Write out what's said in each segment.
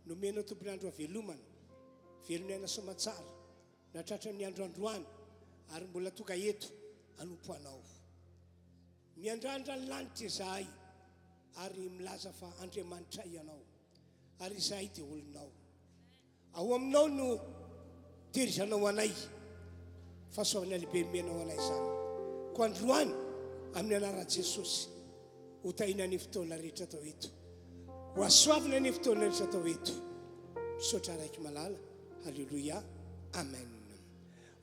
nomenao tompon'andro avelomana velonyaina somatsara natratra ny androandroany ary mbola toka eto anompo anao miandrandra ny lanitra izahay ary milaza fa Andriamanitra ianao ary izahay dia olonao ao aminao no terizanao anay fahasoavana lehibe menao anay izany ko androany amin'ny anaran'i Jesosy ho tahina ny fotoana rehetra tao eto ho asoavina ny fotoana rehetra tao eto misaotra raiky malala halleloia amen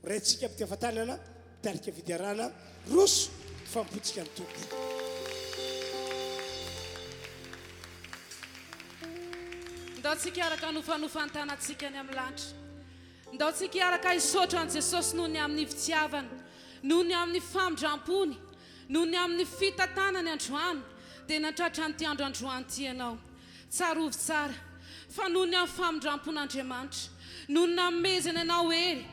raintsika mpitiavan-tanana mitarika fidiarana roso fampotsika ny tompo ndao tsika araka nofanofan-tanatsika ny amin'ny lanitra ndao tsika araka isotra an' Jesosy noho ny amin'ny fitiavana noho ny amin'ny famindram-pony noho ny amin'ny fitantanany androany dia natratra nyity andro androany ty ianao tsarovy tsara fa noho ny amin'ny famindram-pon'Andriamanitra noho ny namezana ianao hery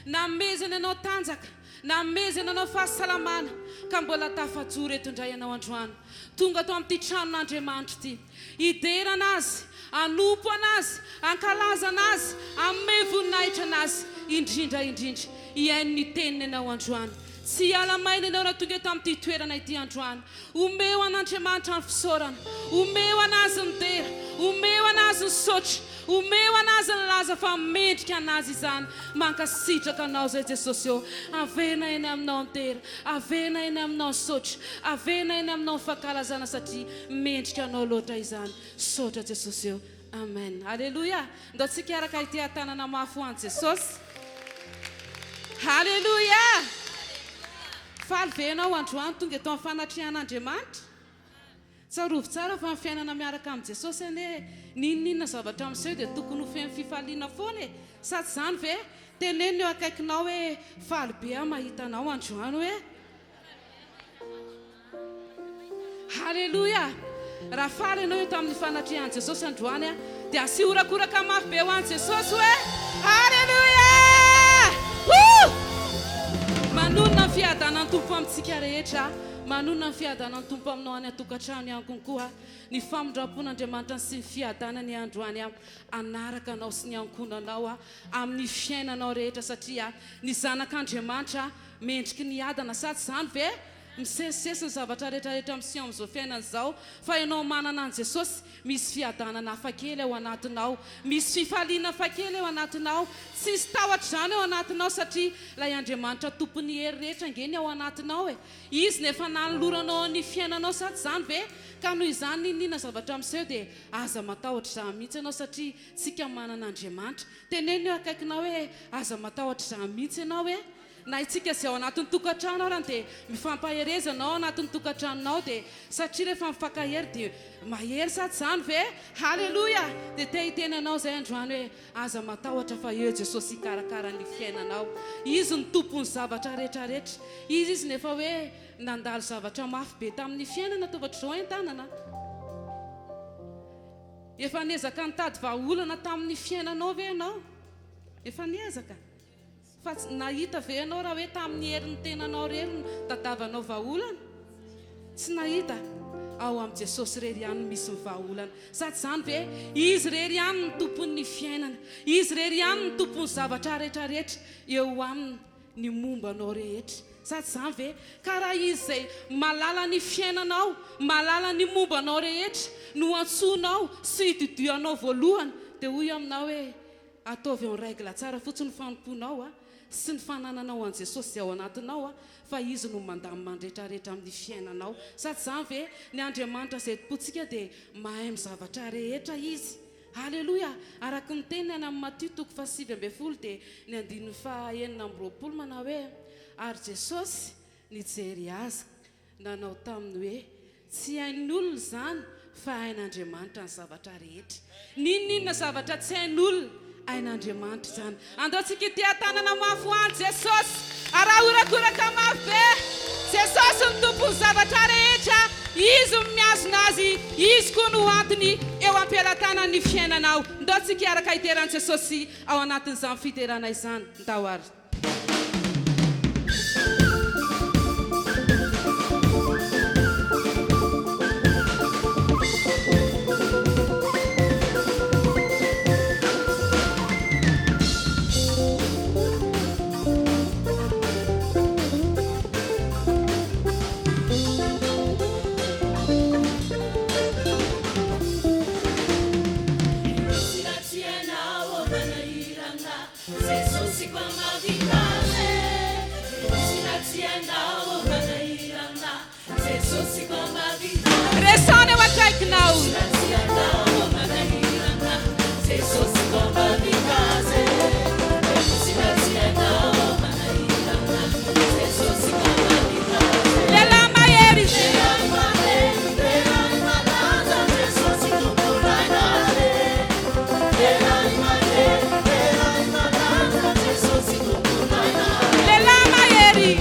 namezana ianao tanjaka namezana ianao fahasalamana ka mbola tafajoro eto indray ianao androany tonga atao amin'ity tranon'Andriamanitra ity hiderana azy anompo anazy ankalaza anazy amme voninahitra anazy indrindra iaino ny teniny ianao androany tsy alamaina ianao raha tonga eto amin'ity toerana ity androany omeo an'Andriamanitra ny fisaorana omeo anazy midera omeo anazy ny sotra omeo anazy ny laza fa mendrika anazy izany mankasitraka anao zay Jesosy eo avena eny aminao midera avena eny aminao sotra avena eny aminao fankalazana satria mendrika anao loatra izany sotra Jesosy eo amen halleluia ndao tsika araka ity tanana mafy ho an'i Jesosy halleluia faly venao androany tonga eto amin'ny fanatrihan'Andriamanitra tsarovy tsara fa ny fiainana miaraka amin'i Jesosy ane ninninona zavatra amin'izay dia tokony ho feno fifaliana foana e sady izany ve teneny eo akaikinao hoe faly be aho mahita anao androany hoe halleluia raha faly ianao eto amin'ny fanatrihan'i Jesosy androany a dia asiorakoraka mafy be ho an'i Jesosy hoe halleluia manonona ny fiadanany tompo amintsika rehetra manonona ny fiadanany tompo aminao any atokantrano ihany konkoa ny famindram-pon'Andriamanitra sy ny fiadanany androany anaraka anao sy ny ankonanao amin'ny fiainanao rehetra satria ny zanak'Andriamanitra mendriky ny adana sady izany ve misesisesy ny zavatra rehetrarehetra misiao amin'izao fiainana izao fa ianao manana an' Jesosy misy fiadanana hafakely ao anatinao misy fifaliana hafakely ao anatinao tsisy tahotra izany ao anatinao satria ilay Andriamanitra tompony hery rehetra ngeny ao anatinao e izy nefa nanoloranao ny fiainanao sady izany ve ka noho izany ninina zavatra amin'izay dia aza matahotra izany mihitsy ianao satria tsika manana Andriamanitra teneny eo akaikinao hoe aza matahotra izany mihitsy ianao hoe na itsika izay ao anatin'ny tokantrano arany dia mifampaherezanao ao anatin'ny tokantranonao dia satria rehefa mifankahery dia mahery sady izany ve halleluia dia te hiteny anao izay androany hoe aza matahotra fa eo Jesosy hikarakara ny fiainanao izy ny tompony zavatra rehetrarehetra izy nefa hoe nandalo zavatra mafy be tamin'ny fiainana taovatra izao an-tanana efa niezaka nitady vahaolana tamin'ny fiainanao ve ianao efa niezaka fa nahita ve ianao raha hoe tamin'ny herin'ny tenanao rery tadavanao vahaolana tsy nahita ao amin'i Jesosy rery ihany misy ny vahaolana sady izany ve izy rery ihany ny tompon'ny fiainana izy rery ihany ny tompon'ny zavatra rehetrarehetra eo aminy ny mombanao rehetra sady izany ve ka raha izy izay malala ny fiainanao malala ny mombanao rehetra no antsonao sy hididianao voalohany dia hoy aminao hoe ataovy eo ny règle tsara fotsiny fanomponao sy ny fanananao an' Jesosy ao anatinao fa izy no mandamy mandretrarehetra amin'ny fiainanao sady izany ve ny Andriamanitra izay tompontsika dia mahay mizavatra rehetra izy halleluia araka ny teniny any amin'ny Matthieu 7:20 dia ny 9:20 manao hoe ary Jesosy nijery azy nanao taminy hoe tsy hain'olona izany fa hain'Andriamanitra ny zavatra rehetra ninninona zavatra tsy hain'olona hain'Andriamanitra izany andaontsika ity tanana mafy ho an'i Jesosy arahorakoraka mafy be Jesosy ny tompony zavatra rehetra izy miazona azy izy koa no antony eo am-pialantanan'ny fiainanao ndaontsika araka hiteran'i Jesosy ao anatin'izany fiterana izany ndao ary Resane ao atraikinao. Lela maiery. Lela maiery.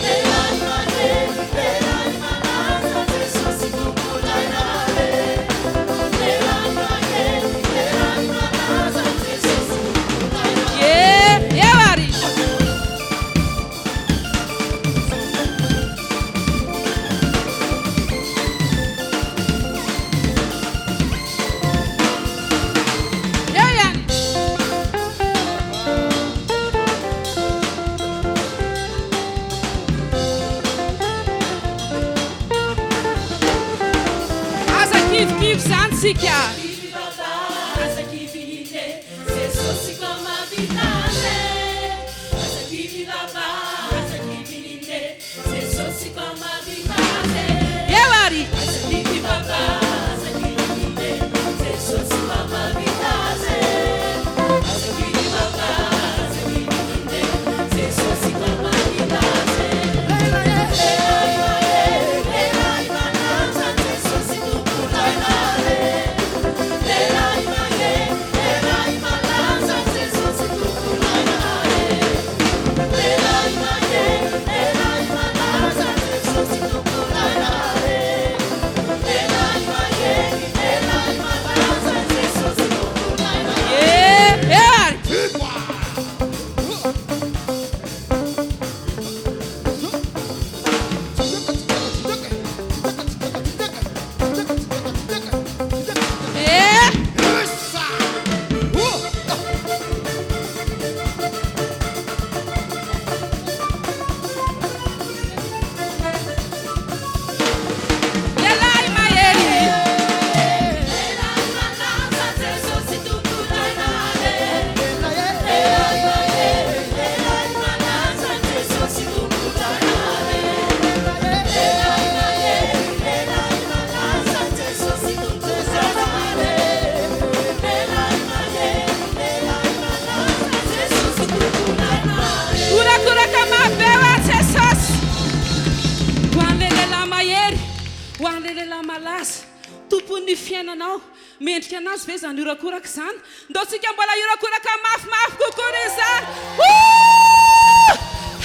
Mendrika anazy ve zany iorakoraka zany ndaotsika mbola iorakoraka mafimafy kokory izany.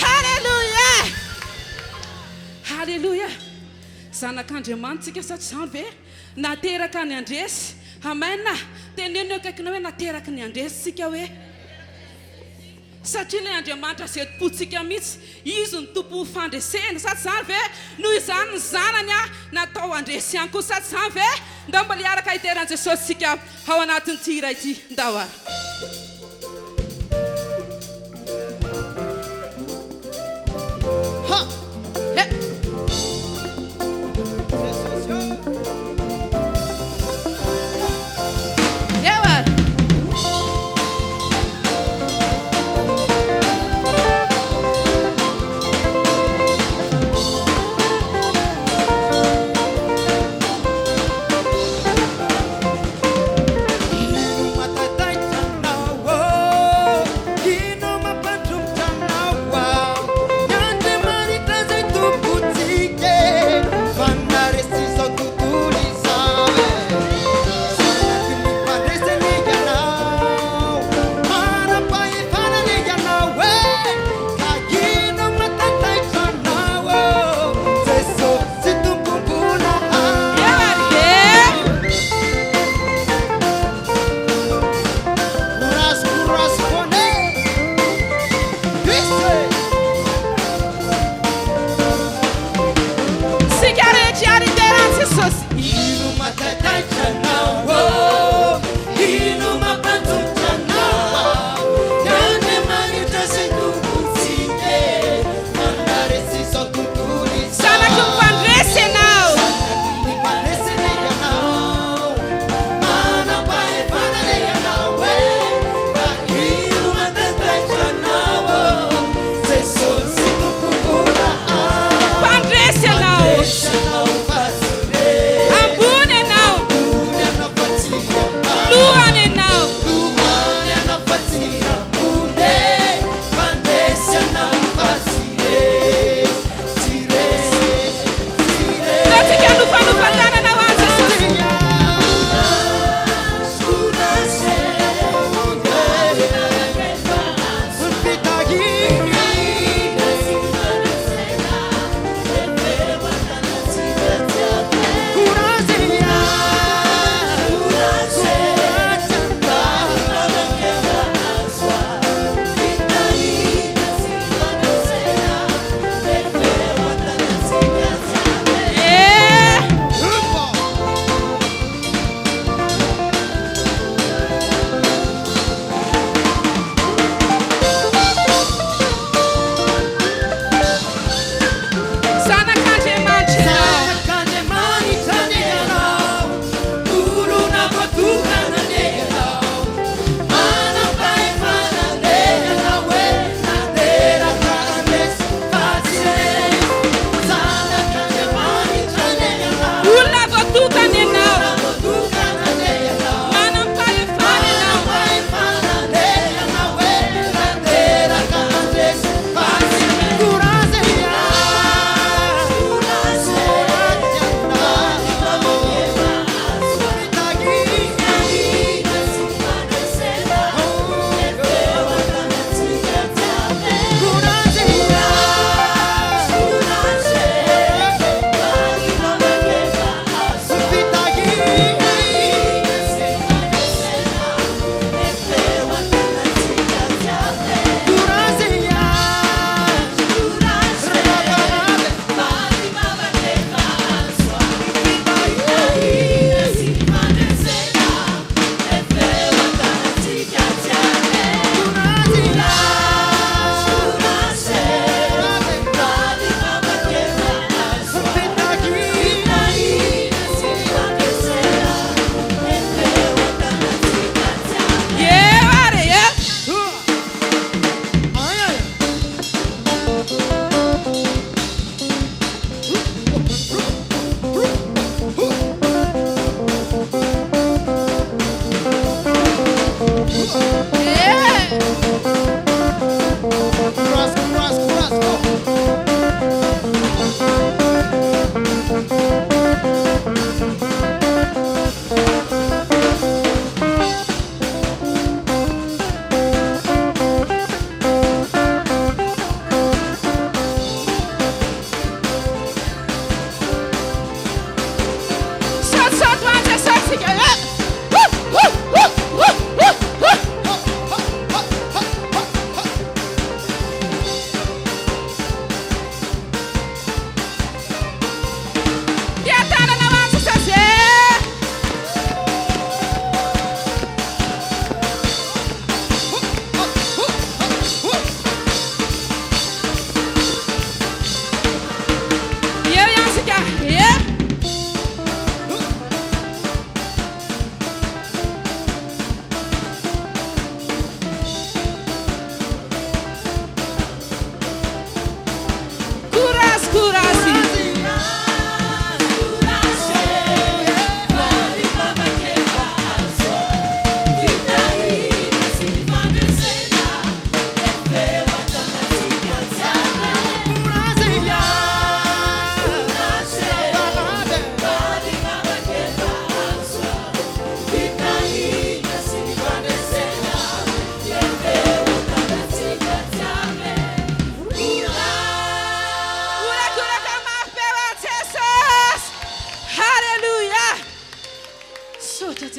Halleluja halleluja zanak'Andriamanitsika satria zany ve nateraka ny andresy amena teneno akaikina hoe nateraka ny andresy sika hoe satria ilay Andriamanitra zay tompontsika mihitsy izy ny tompo fandresena satria zany ve noho izany ny zanany natao andresy ihany koa satria zany ve nda mbola hiaraka hiteran'i Jesosy sika ao anatin'ity iray ity ndao ary. Matataitra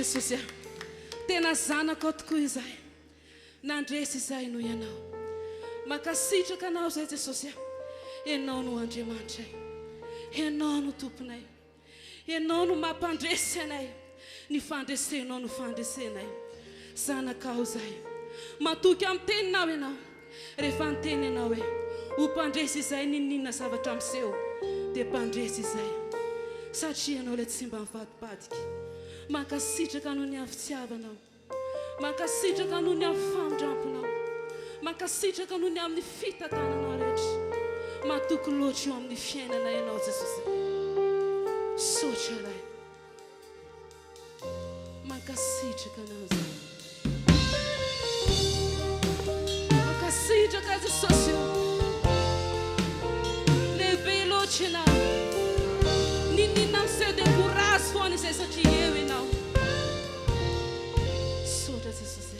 Jesosy tena zanako tokoa izay nandresy izay noho ianao makasitraka anao zay Jesosy ianao no Andriamanitra ianao no tomponay ianao no mampandresy anay ny fandresenao no fandresenay zanakao zay matoky amin'ny teninao ianao rehefa nyteny ianao hoe ho mpandresy izay ninina zavatra miseho dia mpandresy izay satria ianao ilay tsy mba mivadibadika mankasitraka noho ny amin'ny fitiavanao mankasitraka noho ny amin'ny famindramponao mankasitraka noho ny amin'ny fitantananao rehetra matoky loatra eo amin'ny fiainana ianao Jesosy sotra ray mankasitraka anao zay mankasitraka Jesosy lehibe loatra ianao ninina miseho dia courage foana izay satria eo ianao sotra Jesosy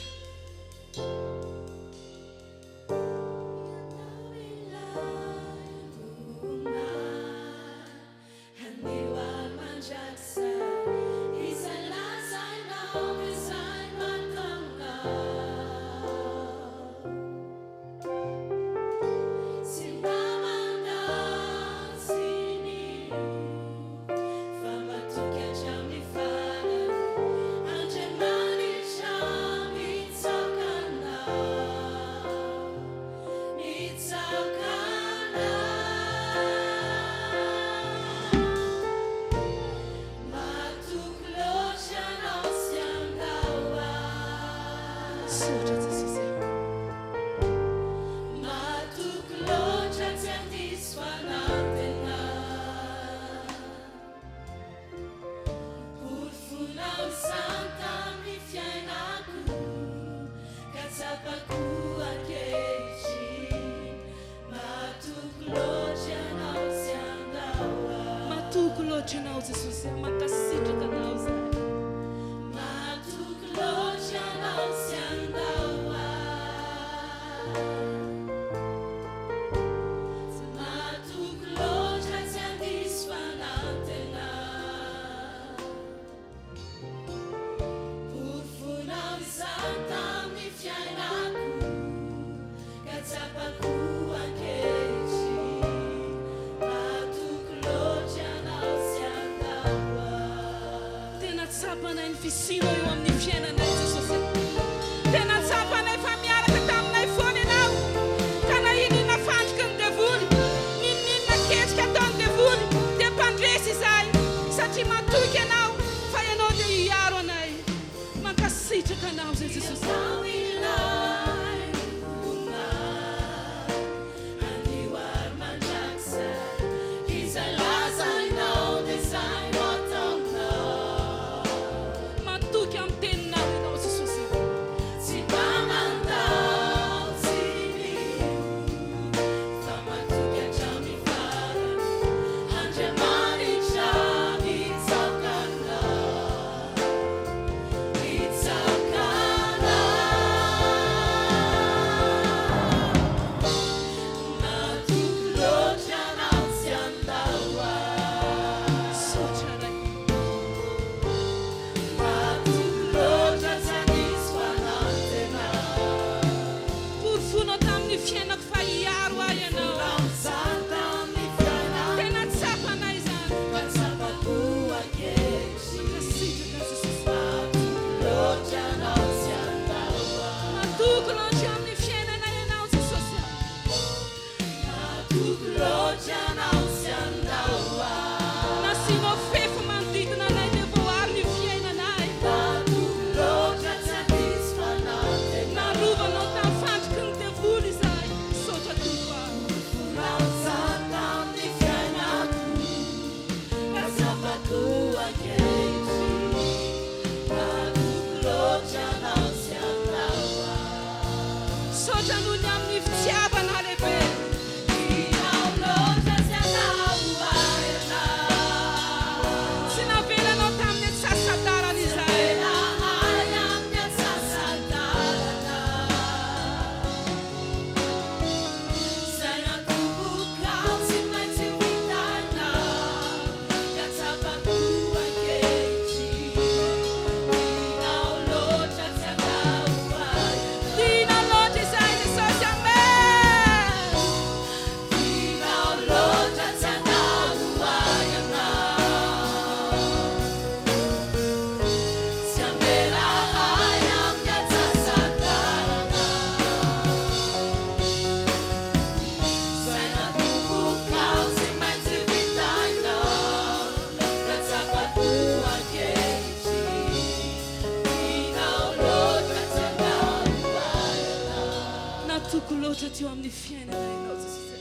Matoko loatra teo amin'ny fiainana ianao Jesosy.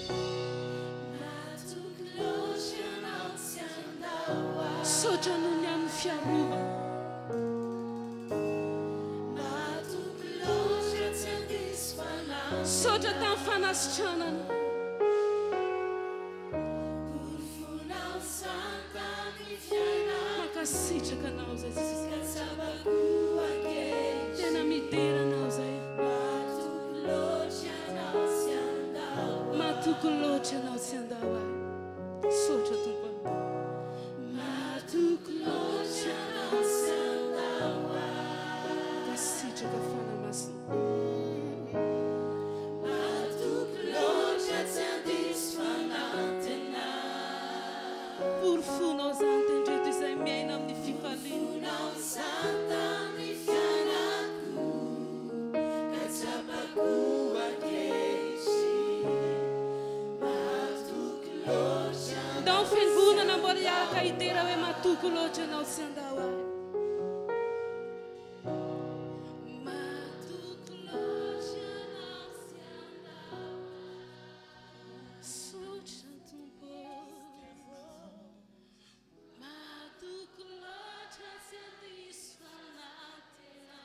Saotra noho ny amin'ny fiarova. Saotra tamin'ny fanasitranana. Mankasitraka anao zay Jesosy. Tena midera anao zay. Matoko loatra anao tsy andao ahy. Saotra Tompo. Matoko loatra anao tsy andao ahy. Mankasitraka fanamasina. Matoko loatra tsy andiso fanantena. Porfonao zany tendreto izay miaina amin'ny fifaliana. Santa amin'ny fiainako, katsapako ankesy. Matoko loatra. Ndao fiangonana mbola hiaraka hitera hoe matoko loatra anao tsy andao ahy. Matoko loatra anao tsy andao. Saotra Tompo. Matoko loatra tsy andiso fanantena.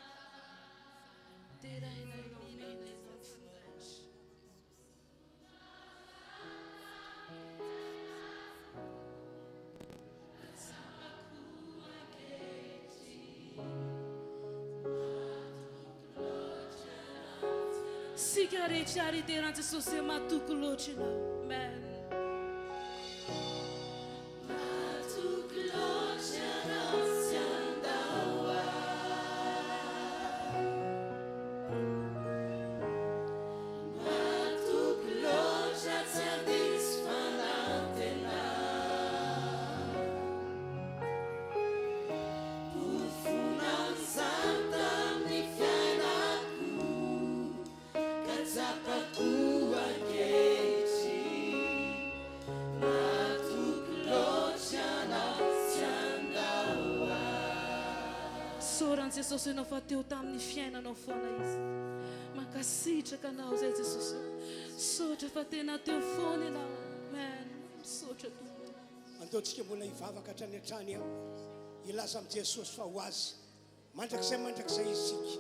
Teraina ianao mena efa fondatra. Sika rehetra ariteran Jesosy matoko loatra ianao. Amen. Matoko loatra anao tsy andao ahy. Matoko loatra tsy andiso fanantena. Porfonao santa amin'ny fiainako, katsapako ankesy. Matoko loatra anao tsy andao ahy. Saoran'i Jesosy ianao fa teo tamin'ny fiainanao foana izy. Mankasitraka anao zay Jesosy. Saotra fa tena teo foana ianao. Amen. Saotra Tompo. Andaontsika mbola hivavaka hatrany hatrany aho. Ilaza amin'i Jesosy fa ho azy. Mandrakizay isika.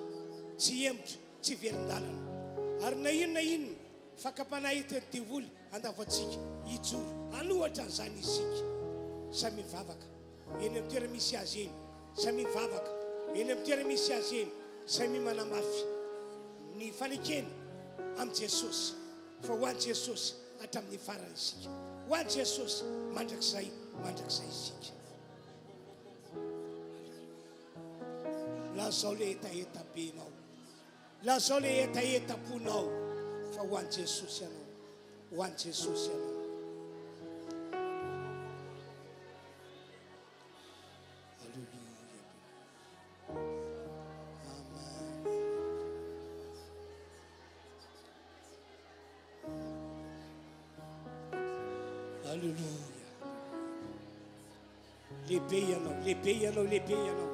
Tsy emotra, tsy verin-dalana. Ary na inona fakapanahy hita ny divoly andavatsika hijoro. Anohatra an'izany isika. Samy mivavaka. Eny amin'ny toerana misy azy eny. Samy mivavaka. Eny amin'ny toerana misy azy eny. Samy manamafy ny fanekena amin'i Jesosy. Fa ho an'i Jesosy hatramin'ny farany isika. Ho an'i Jesosy mandrakizay isika. Lazao le etaetabenao. Lazao le etaetaponao. Fa ho an'i Jesosy ianao. Ho an'i Jesosy ianao. Hallelujah. Lehibe ianao, lehibe ianao, lehibe ianao.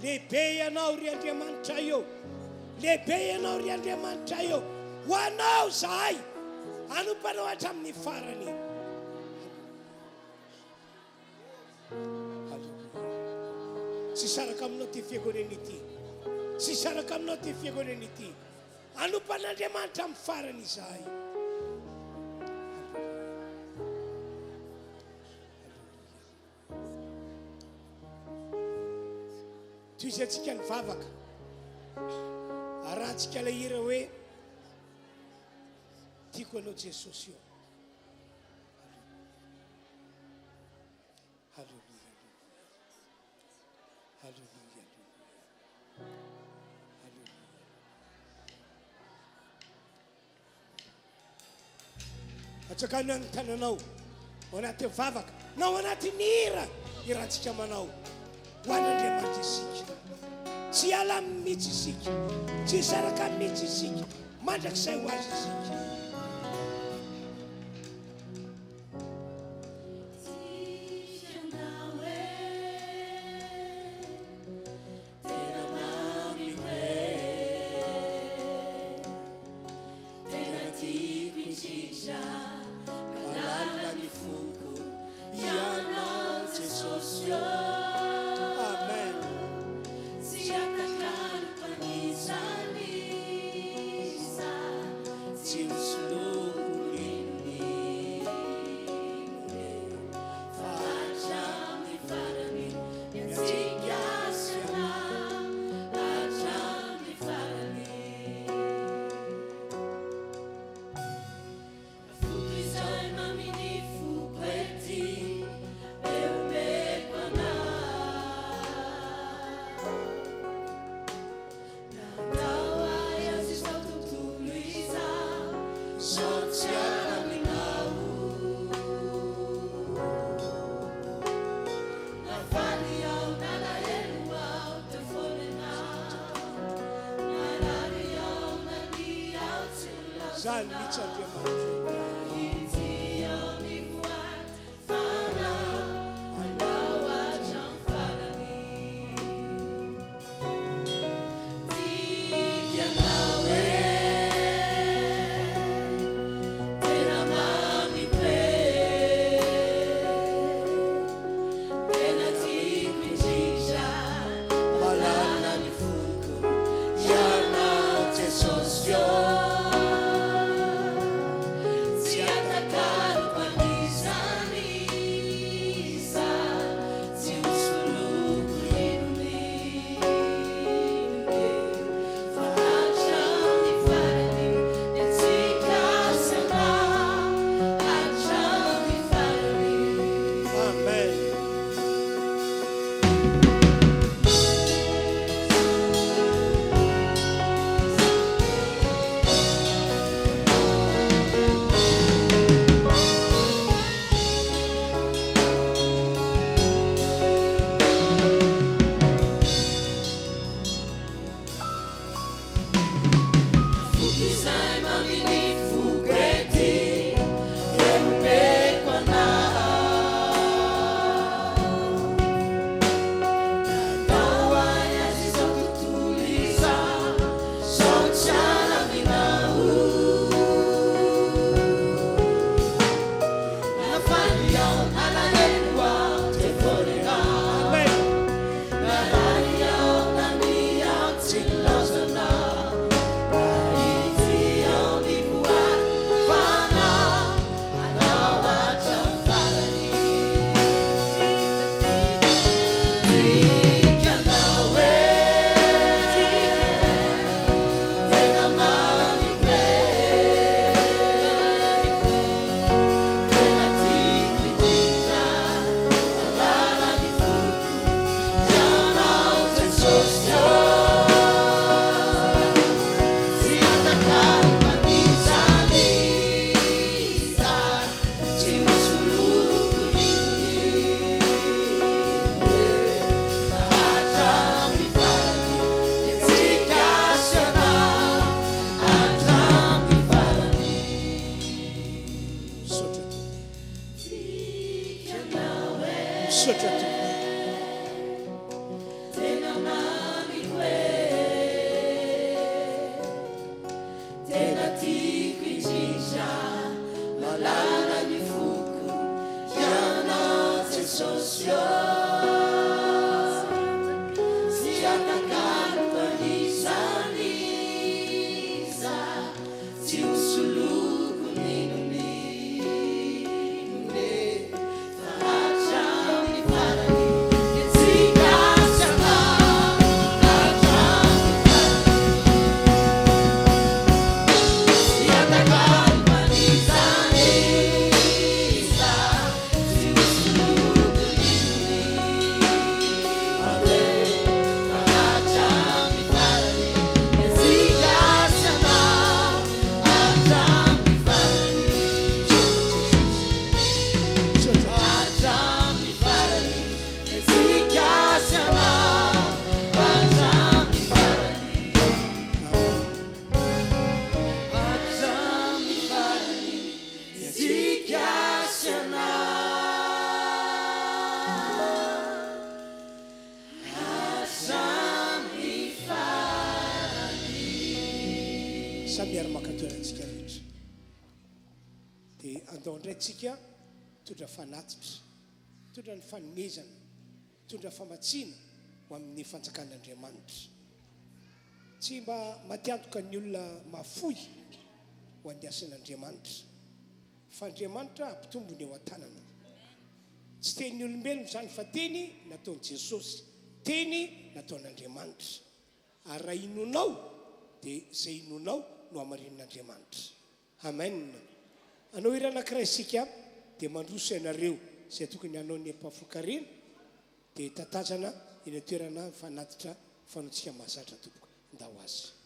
Lehibe ianao ry Andriamanitra io. Lehibe ianao ry Andriamanitra io. Ho anao zahay. Anompanao hatramin'ny farany. Hallelujah. Tsy saraka aminao ty fiangonana ity. Tsy saraka aminao ty fiangonana ity. Anompan'Andriamanitra amin'ny farany zahay. Toy izay antsika nivavaka. Arahantsika ilay hira hoe tiako anao Jesosy io. Hallelujah. Hallelujah. Hallelujah. Atsakana ny tananao ao anaty vavaka na ao anatin'ny hira irantsika manao. Ho an'Andriamanitra isika. Tsy ala mihitsy isika. Tsy saraka mihitsy isika. Mandrakizay ho azy isika. zany mihitsy Andriamanitra. Tsika tondra fanatitra, tondra ny fanomezana, tondra famatsiana ho amin'ny fanjakan'Andriamanitra. Tsy mba matiantoka ny olona mafoy ho an'ny asan'Andriamanitra, fa Andriamanitra ampitombony eo an-tanana. Tsy teny olombelona izany fa teny nataon'i Jesosy, teny nataon'Andriamanitra. Ary raha inonao dia izay inonao no hamarin'Andriamanitra. Amen. Anao ira anankiray isika dia mandroso ianareo izay tokony hanao ny ampahafokarena dia tatazana eny toerana fanatitra fanaontsika mahazatra tompoko ndao azy.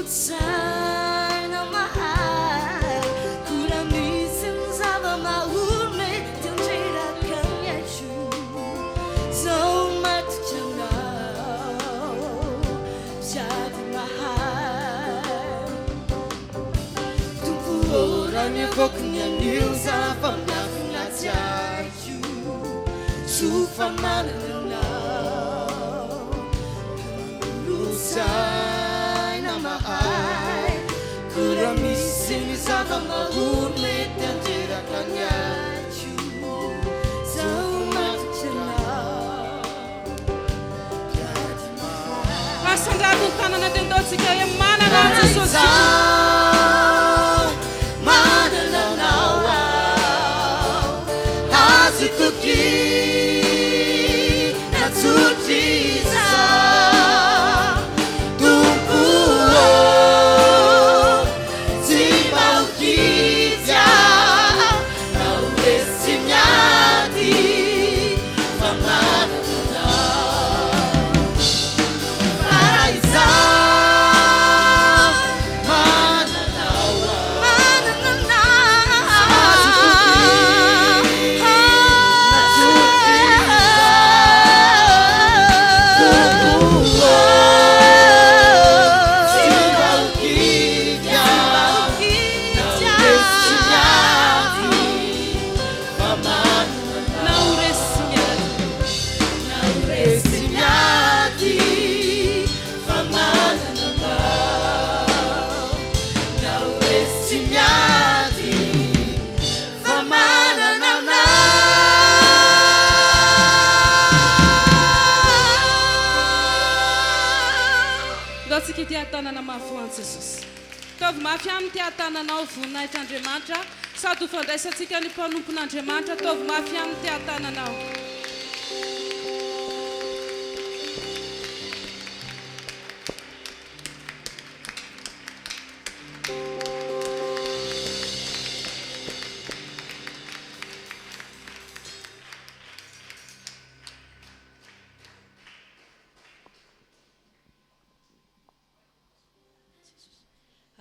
Sana mahal kurang bisa sama maulme tentera kanya ju zomat janau jadi mahal tumpu orang yang koknya nilsa pamnaknya jaju sufa malena Sana mahal kurang missing sa kamahulmet ang tirakan niya sa umatjalaw jadi mahal Asang gagong tanan natin doon si kaya mana lang sa susi manananawaw hasituki natsutisa Tovy mafy aminy ty atananao voninahitry'Andriamanitra sady ho fandraisantsika ny mpanompon'Andriamanitra tovy mafy aminy ty atananao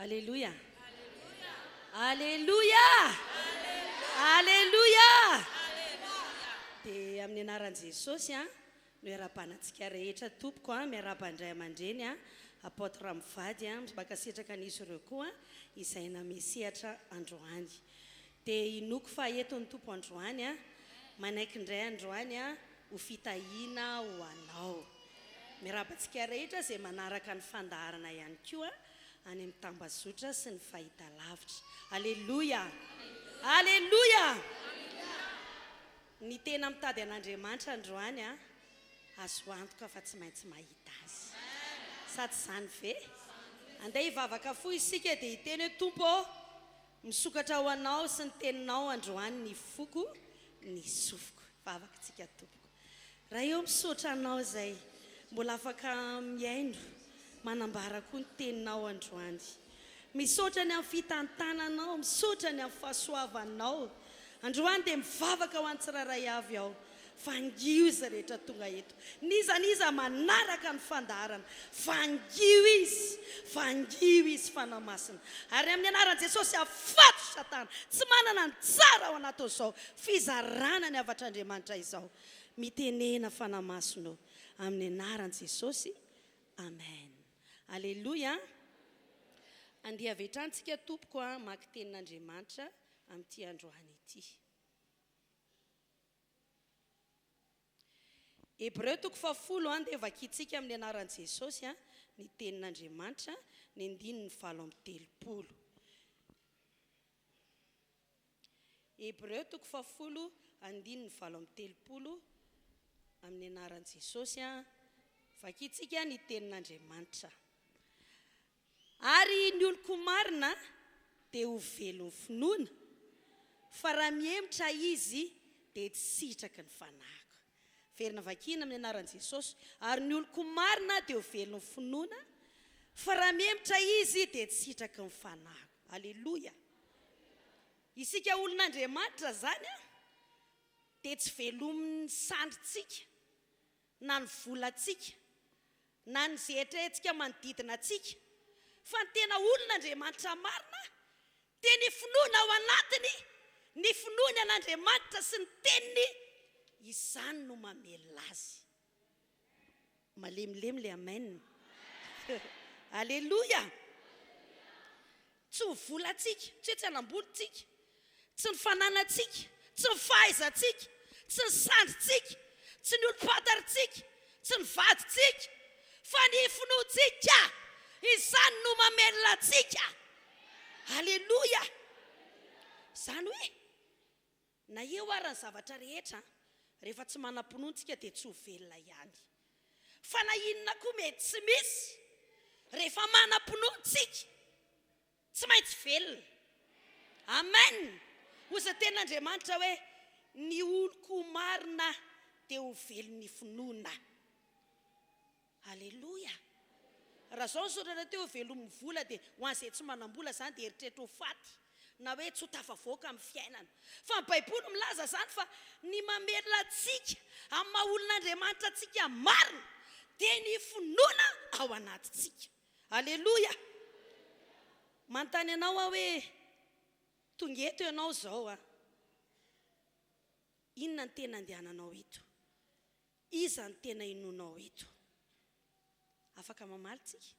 Alléluia. Alléluia. Alléluia. Dia amin'ny anaran'i Jesosy no iarapanantsika rehetra tompoko miarapandray aman-dreny apôtre mivady maka sitraka nisy ireo koa izay namesehatra androany. Dia inoko fa eto ny tompo androany manaiky indray androany ho fitahiana ho anao. Miarapantsika rehetra izay manaraka ny fandaharana ihany koa any amin'ny tambazotra sy ny fahita lavitra. Alléluia. Alléluia. Ny tena mitady an'Andriamanitra androany azo antoka fa tsy maintsy mahita azy. Sady izany ve? Andeha hivavaka fo isika dia hiteny hoe Tompo misokatra ho anao sy ny teninao androany ny foko ny sofiko. Vavakantsika tompoko. Raha eo misaotra anao izay mbola afaka miaino manambara koa ny teninao androany. Misaotra ny amin'ny fitantananao, misaotra ny amin'ny fahasoavanao. Androany dia mivavaka ho an-tsiraray avy aho. Fangio izy rehetra tonga eto. Niza manaraka ny fandaharana. Fangio izy fanamasina. Ary amin'ny anaran'i Jesosy afato Satana. Tsy manana ny tsara ao anaty izao. Fizarana ny avatr'Andriamanitra izao. Mitenena fanamasina amin'ny anaran'i Jesosy. Amen. Alléluia. Andia avitrantsika tompoko maka tenin'Andriamanitra amin'ity androany ity. Hébreu 10 dia vakitsika amin'ny anaran'i Jesosy ny tenin'Andriamanitra ny 7:30. Hébreu 10:7:30 amin'ny anaran'i Jesosy vakitsika ny tenin'Andriamanitra. Ary ny oloko marina dia ho velon'ny finoana, fa raha mihemitra izy dia tsy sitraky ny fanahiko. Verina vakina amin'ny anaran'i Jesosy. Ary ny oloko marina dia ho velon'ny finoana, fa raha mihemitra izy dia tsy sitraky ny fanahiko. Alléluia. Isika olon'Andriamanitra zany dia tsy velomin'ny sandritsika, na ny volantsika, na ny zehetretsika manodidina atsika, fa ny tena olon'Andriamanitra marina dia ny finoana ao anatiny, ny finoany an'Andriamanitra sy ny teniny, izany no mamelona azy. Malemilemy le amen. Alleluia. Tsy ho volantsika, tsy hoe tsy hanambolontsika, tsy ny fananantsika, tsy ny fahaizantsika, tsy ny sandritsika, tsy ny olom-pataritsika, tsy ny vadintsika, fa ny finoantsika, izany no mamelona antsika. Alleluia. Izany hoe na eo ary ny zavatra rehetra, rehefa tsy manam-pinoantsika dia tsy ho velona ihany. Fa na inona koa mety tsy misy, rehefa manam-pinoantsika tsy maintsy velona. Amen. Hoy ten'Andriamanitra hoe ny oloko marina dia ho velon'ny finoana. Alleluia. Raha zao ny soratra teo velon'ny vola dia ho an'izay tsy manam-bola izany dia eritreretra ho faty na hoe tsy ho tafavoaka amin'ny fiainana. Fa ny Baiboly milaza izany fa ny mamelona antsika amin'ny maha olon'Andriamanitra antsika marina dia ny finoana ao anatintsika. Alleluia. Manontany ianao aho hoe tonga eto ianao izao inona ny tena andehananao eto? Iza ny tena inonao eto? Afaka mamaly tsika?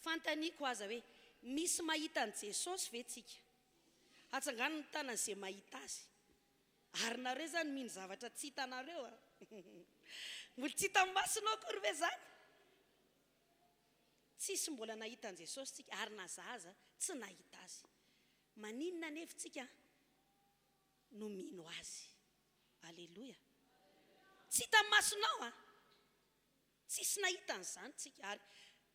Fantaniako aza hoe misy mahita an' Jesosy ve tsika? Atsangano ny tanan'izay mahita azy. Ary nareo zany mino zavatra tsy hitanareo mbola tsy hita masinao kory ve zany? Tsisy mbola nahita an' Jesosy tsika ary nazahaza tsy nahita azy. Maninona nefa tsika no mino azy? Alleluia. Tsy hita masinao tsisy nahita an'izany tsika ary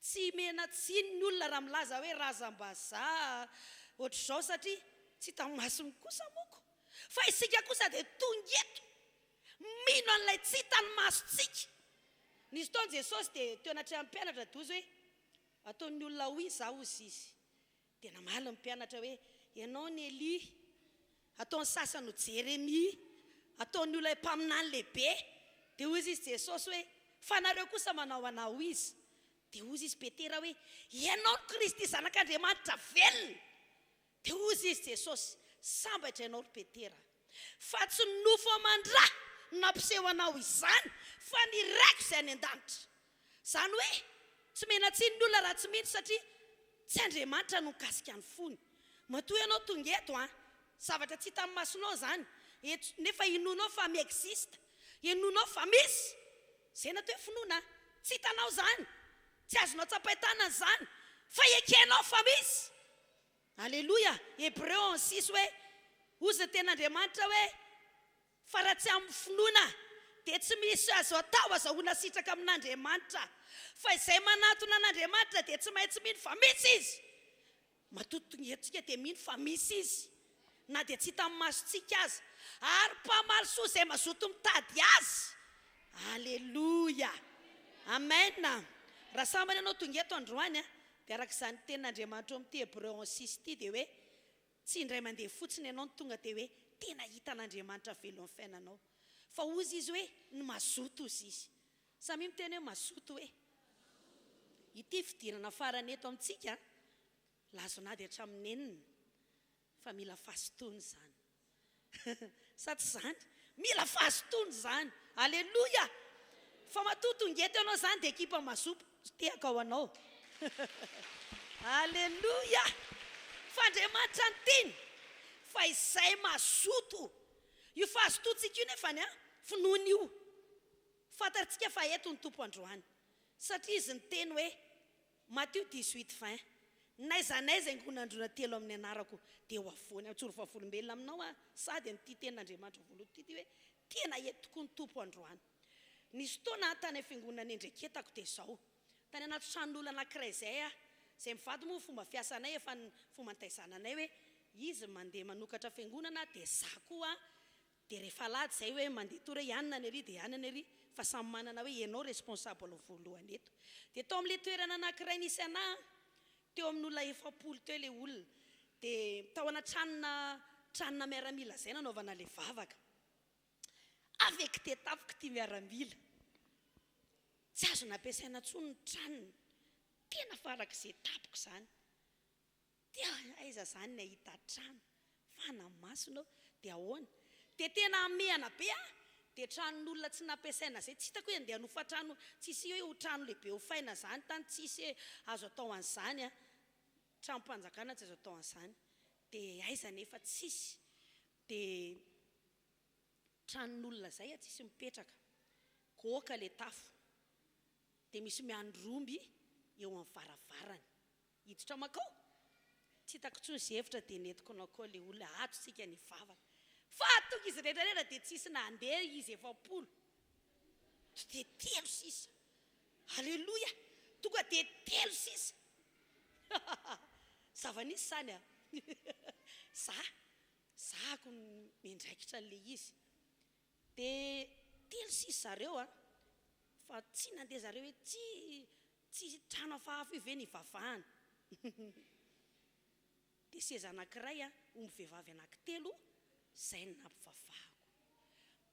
tsy mena tsiny ny olona raha milaza hoe razam-bazaha ohatr'izao satria tsy hita masiny kosa moko. Fa isika kosa dia tonga eto mino an'ilay tsy hita ny masontsika. Nisy fotoana Jesosy dia teo anaty mpianatra dozy hoe ataon'ny olona hoy izaho ozy izy. Dia namaly ny mpianatra hoe ianao ny Eli, ataon'ny sasany ho Jeremia, ataon'ny olona mpaminany lehibe. Dia hoy izy Jesosy hoe fa nareo kosa manao anao izy. Dia hoy izy Petera hoe ianao ny Kristy zanak'Andriamanitra velona. Dia hoy izy Jesosy sambatra ianao Petera, fa tsy nofo amandra nampiseho anao izany, fa ny raiko izay any an-danitra. Izany hoe tsy mena tsiny ny olona raha tsy mino satria tsy Andriamanitra no mikasika ny fony. Matoa ianao tonga eto zavatra tsy hita amin'ny masonao zany, nefa inonao fa miexista, inonao fa misy. Zay natao hoe finoana, tsy hitanao zany, tsy azonao tsapaitana zany, fa ekenao fa misy. Alleluia. Hébreu 6 hoe ozy ten'Andriamanitra hoe fa raha tsy amin'ny finoana dia tsy misy azo atao azahoana sitraka amin'Andriamanitra. Fa izay manatona an'Andriamanitra dia tsy maintsy mino fa misy izy. Matotonga etontsika dia mino fa misy izy, na dia tsy hita amin'ny masontsika azy, ary mpamaly soa izay mazoto mitady azy. Alleluia. Amen. Raha sambany ianao tonga eto androany dia araka izany ten'Andriamanitra amin'ity Hébreu 6 ity dia hoe tsy indray mandeha fotsiny ianao ny tonga dia hoe tena hitan'Andriamanitra velo amin'ny fiainanao. Fa ozy izy hoe ny mazoto ozy izy. Samy miteny hoe mazoto hoe ity fidirana farany eto amintsika lazonady hatramin'ny enina, fa mila fahasotoana izany. Sa tsy izany? Mila fahasotoana izany. Alleluia. Fa matoa tonga eto ianao izany dia ekipa mazoto tehaka ao anao. Alleluia. Fa Andriamanitra ny teny fa izay mazoto. Io fahasotontsika io nefany finoana io fantatsika fa eto ny tompo androany. Satria izy ny teny hoe Matthieu 18:20 naiza ngonandrona telo amin'ny anarako dia ho avoany. Atsoro vavolombelona aminao sady an'ity ten'Andriamanitra voaloha ity hoe tena eto tokoa ny tompo androany. Nisy fotoana tany fiangonana endreketako dia izao tany anaty tranon'olona anankiray izay mivady moa fomba fiasanay efa ny fomba nitaizananay hoe izy mandeha manokatra fiangonana dia za koa dia rehefa alahady izay hoe mandeha tory ianona ny ery dia ianona ery, fa samy manana hoe ianao responsable voalohany eto. Dia tao amin'ilay toerana anankiray nisy anahy teo amin'ny olona 700 teo ilay olona, dia tao tranona miaramila izay nanaovana ilay vavaka. Avec tes tafika ity miaramila tsy azo nampiasaina intsony ny tranony tena farak'izay tapoko zany dia aiza zany nahita trano fanamasonao dia ahoana dia tena amehana be dia tranon'olona tsy nampiasaina zay tsy hitako hoe andeha hanofa trano tsisy hoe ho trano lehibe ho faina zany tany tsisy hoe azo atao an'izany tranom-panjakana tsy azo atao an'izany dia aiza nefa tsisy dia tranon'olona zay tsisy mipetraka goaka le tafo dia misy miandromby eo amin'ny varavarany hiditra makao tsy hitako tsony sy hevitra dia netiko nakao le olona atsika ny vavaka fa tonga izy rehetrarehetra dia tsisy nandeha izy 70 dia 3 sisa halleloia tonga dia 3 sisa zava-nisy zany zahako mendraikitra n'le izy dia 3 sisa zareo fa tsy nandeha zareo hoe tsy trano hafahafa io ve ny vavahana dia seza anankiray omby vehivavy anankitelo zay ny nampivavahako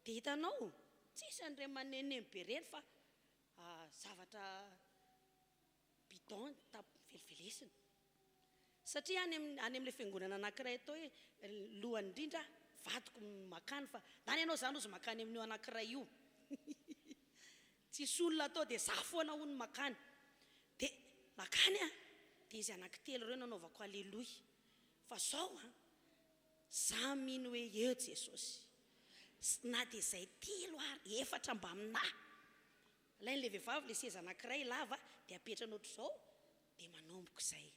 dia hitanao tsisy an'ire manenemy be reny fa zavatra bidon tapivelivelesina satria any amin'ilay fiangonana anankiray atao hoe lohany indrindra vadiko makany fa nany ianao zany ozy makany amin'io anankiray io tsisy olona atao dia za foana hono makany dia makany dia izy anankitelo ireo nanaovako alleloia fa zao za mino hoe eo Jesosy na dia izay 3 ary 4 mba aminahy ilain'ilay vehivavy le seza anankiray lava dia apetrana ohatr'izao dia manomboko izay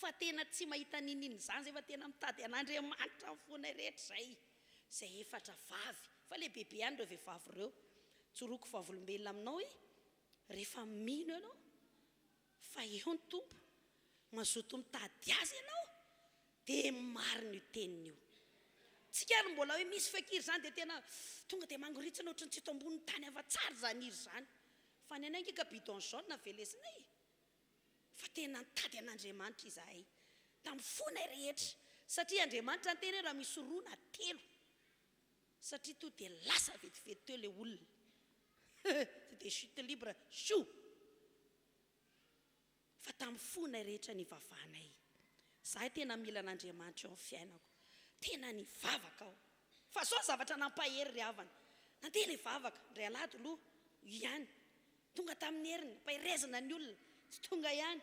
fa tena tsy mahita ninina zany zay fa tena mitady an'Andriamanitra amin'ny foana rehetra zay 4 vavy fa le bebe ihany ireo vehivavy ireo tsoroko vavolombelona aminao rehefa mino ianao fa eo ny tompo mazoto mitady azy ianao dia marina io teniny io tsika ary mbola hoe misy fakiry zany dia tena tonga dia mangoritsana ohatrany tsy eto ambony tany afa-tsara zany iry zany fa ny anay ngeka bidon jaune velesinay fa tena nitady an'Andriamanitra izahay tamin'ny fona rehetra satria Andriamanitra ny tena raha misy roa na 3 satria to dia lasa vetivety teo le olona dia chute libre chou fa tamin'ny fona rehetra ny vavanay zahay tena mila an'Andriamanitra eo amin'ny fiainako tena ny vavaka aho fa zao zavatra nampahery ry havana nandeha le vavaka ndray alady loha ihany tonga tamin'ny heriny mpahirezana ny olona tsy tonga ihany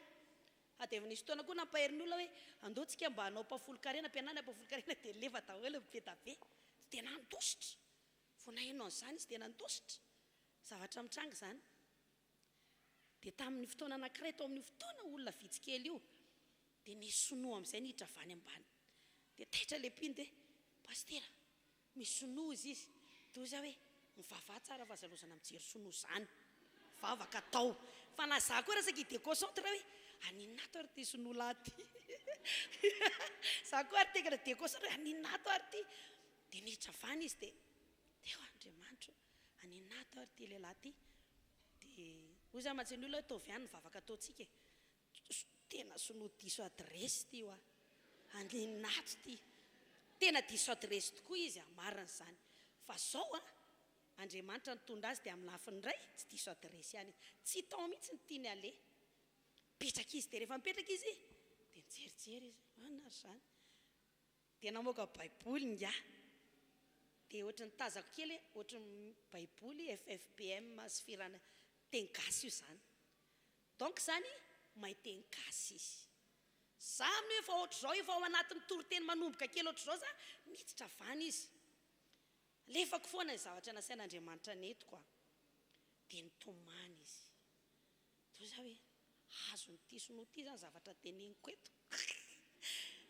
dia efa nisy fotoana koa nampahery ny olona hoe andeontsika mba hanao mpafolo-karena ampianany mpafolo-karena dia lefa daholo mipetabe tena nitositra vonahenao an'izany izy tena nitositra zavatra mitranga zany dia tamin'ny fotoana anankiray tao amin'ny fotoana olona vitsikely io dia nisy sonoa amin'izay niditra avany ambany dia taitra le mpiny dia pastera misy sonoa izy toy za hoe mivavah tsara fa zalozana mijery sonoa zany vavaka tao fa na za koa raha saky déconcentre hoe aninato ary ty sonoa lahy ty za koa ary tekana déconcentre hoe aninato ary ty dia niditra avany izy dia eo Andriamanitra aninato ary ty lehilahy ty dia hoy za mantsy ny olona hoe tovy ihany ny vavaka ataontsika tena sonoa diso adresy ty io aninato ty tena diso adresy tokoa izy marina zany fa zao Andriamanitra nitondra azy dia amin'ny lafiny iray tsy diso adresy ihany tsy tao mihitsy ny tiany ale mipetraka izy dia rehefa mipetraka izy dia mijerijery izy anary zany dia namoaka baiboly nga dia ohatry ny tazako kely ohatry ny baiboly FIvoriam sy firana teny gasy io zany donc zany mahay teny gasy izy za amin'ny efa ohatr'izao efa ao anatin'ny toroteny manomboka kely ohatr'izao za miditra avany izy lefako foana ny zavatra nasain'Andriamanitra netiko dia nitomany izy toy za hoe azo nyty sonoa ty zany zavatra teneniko eto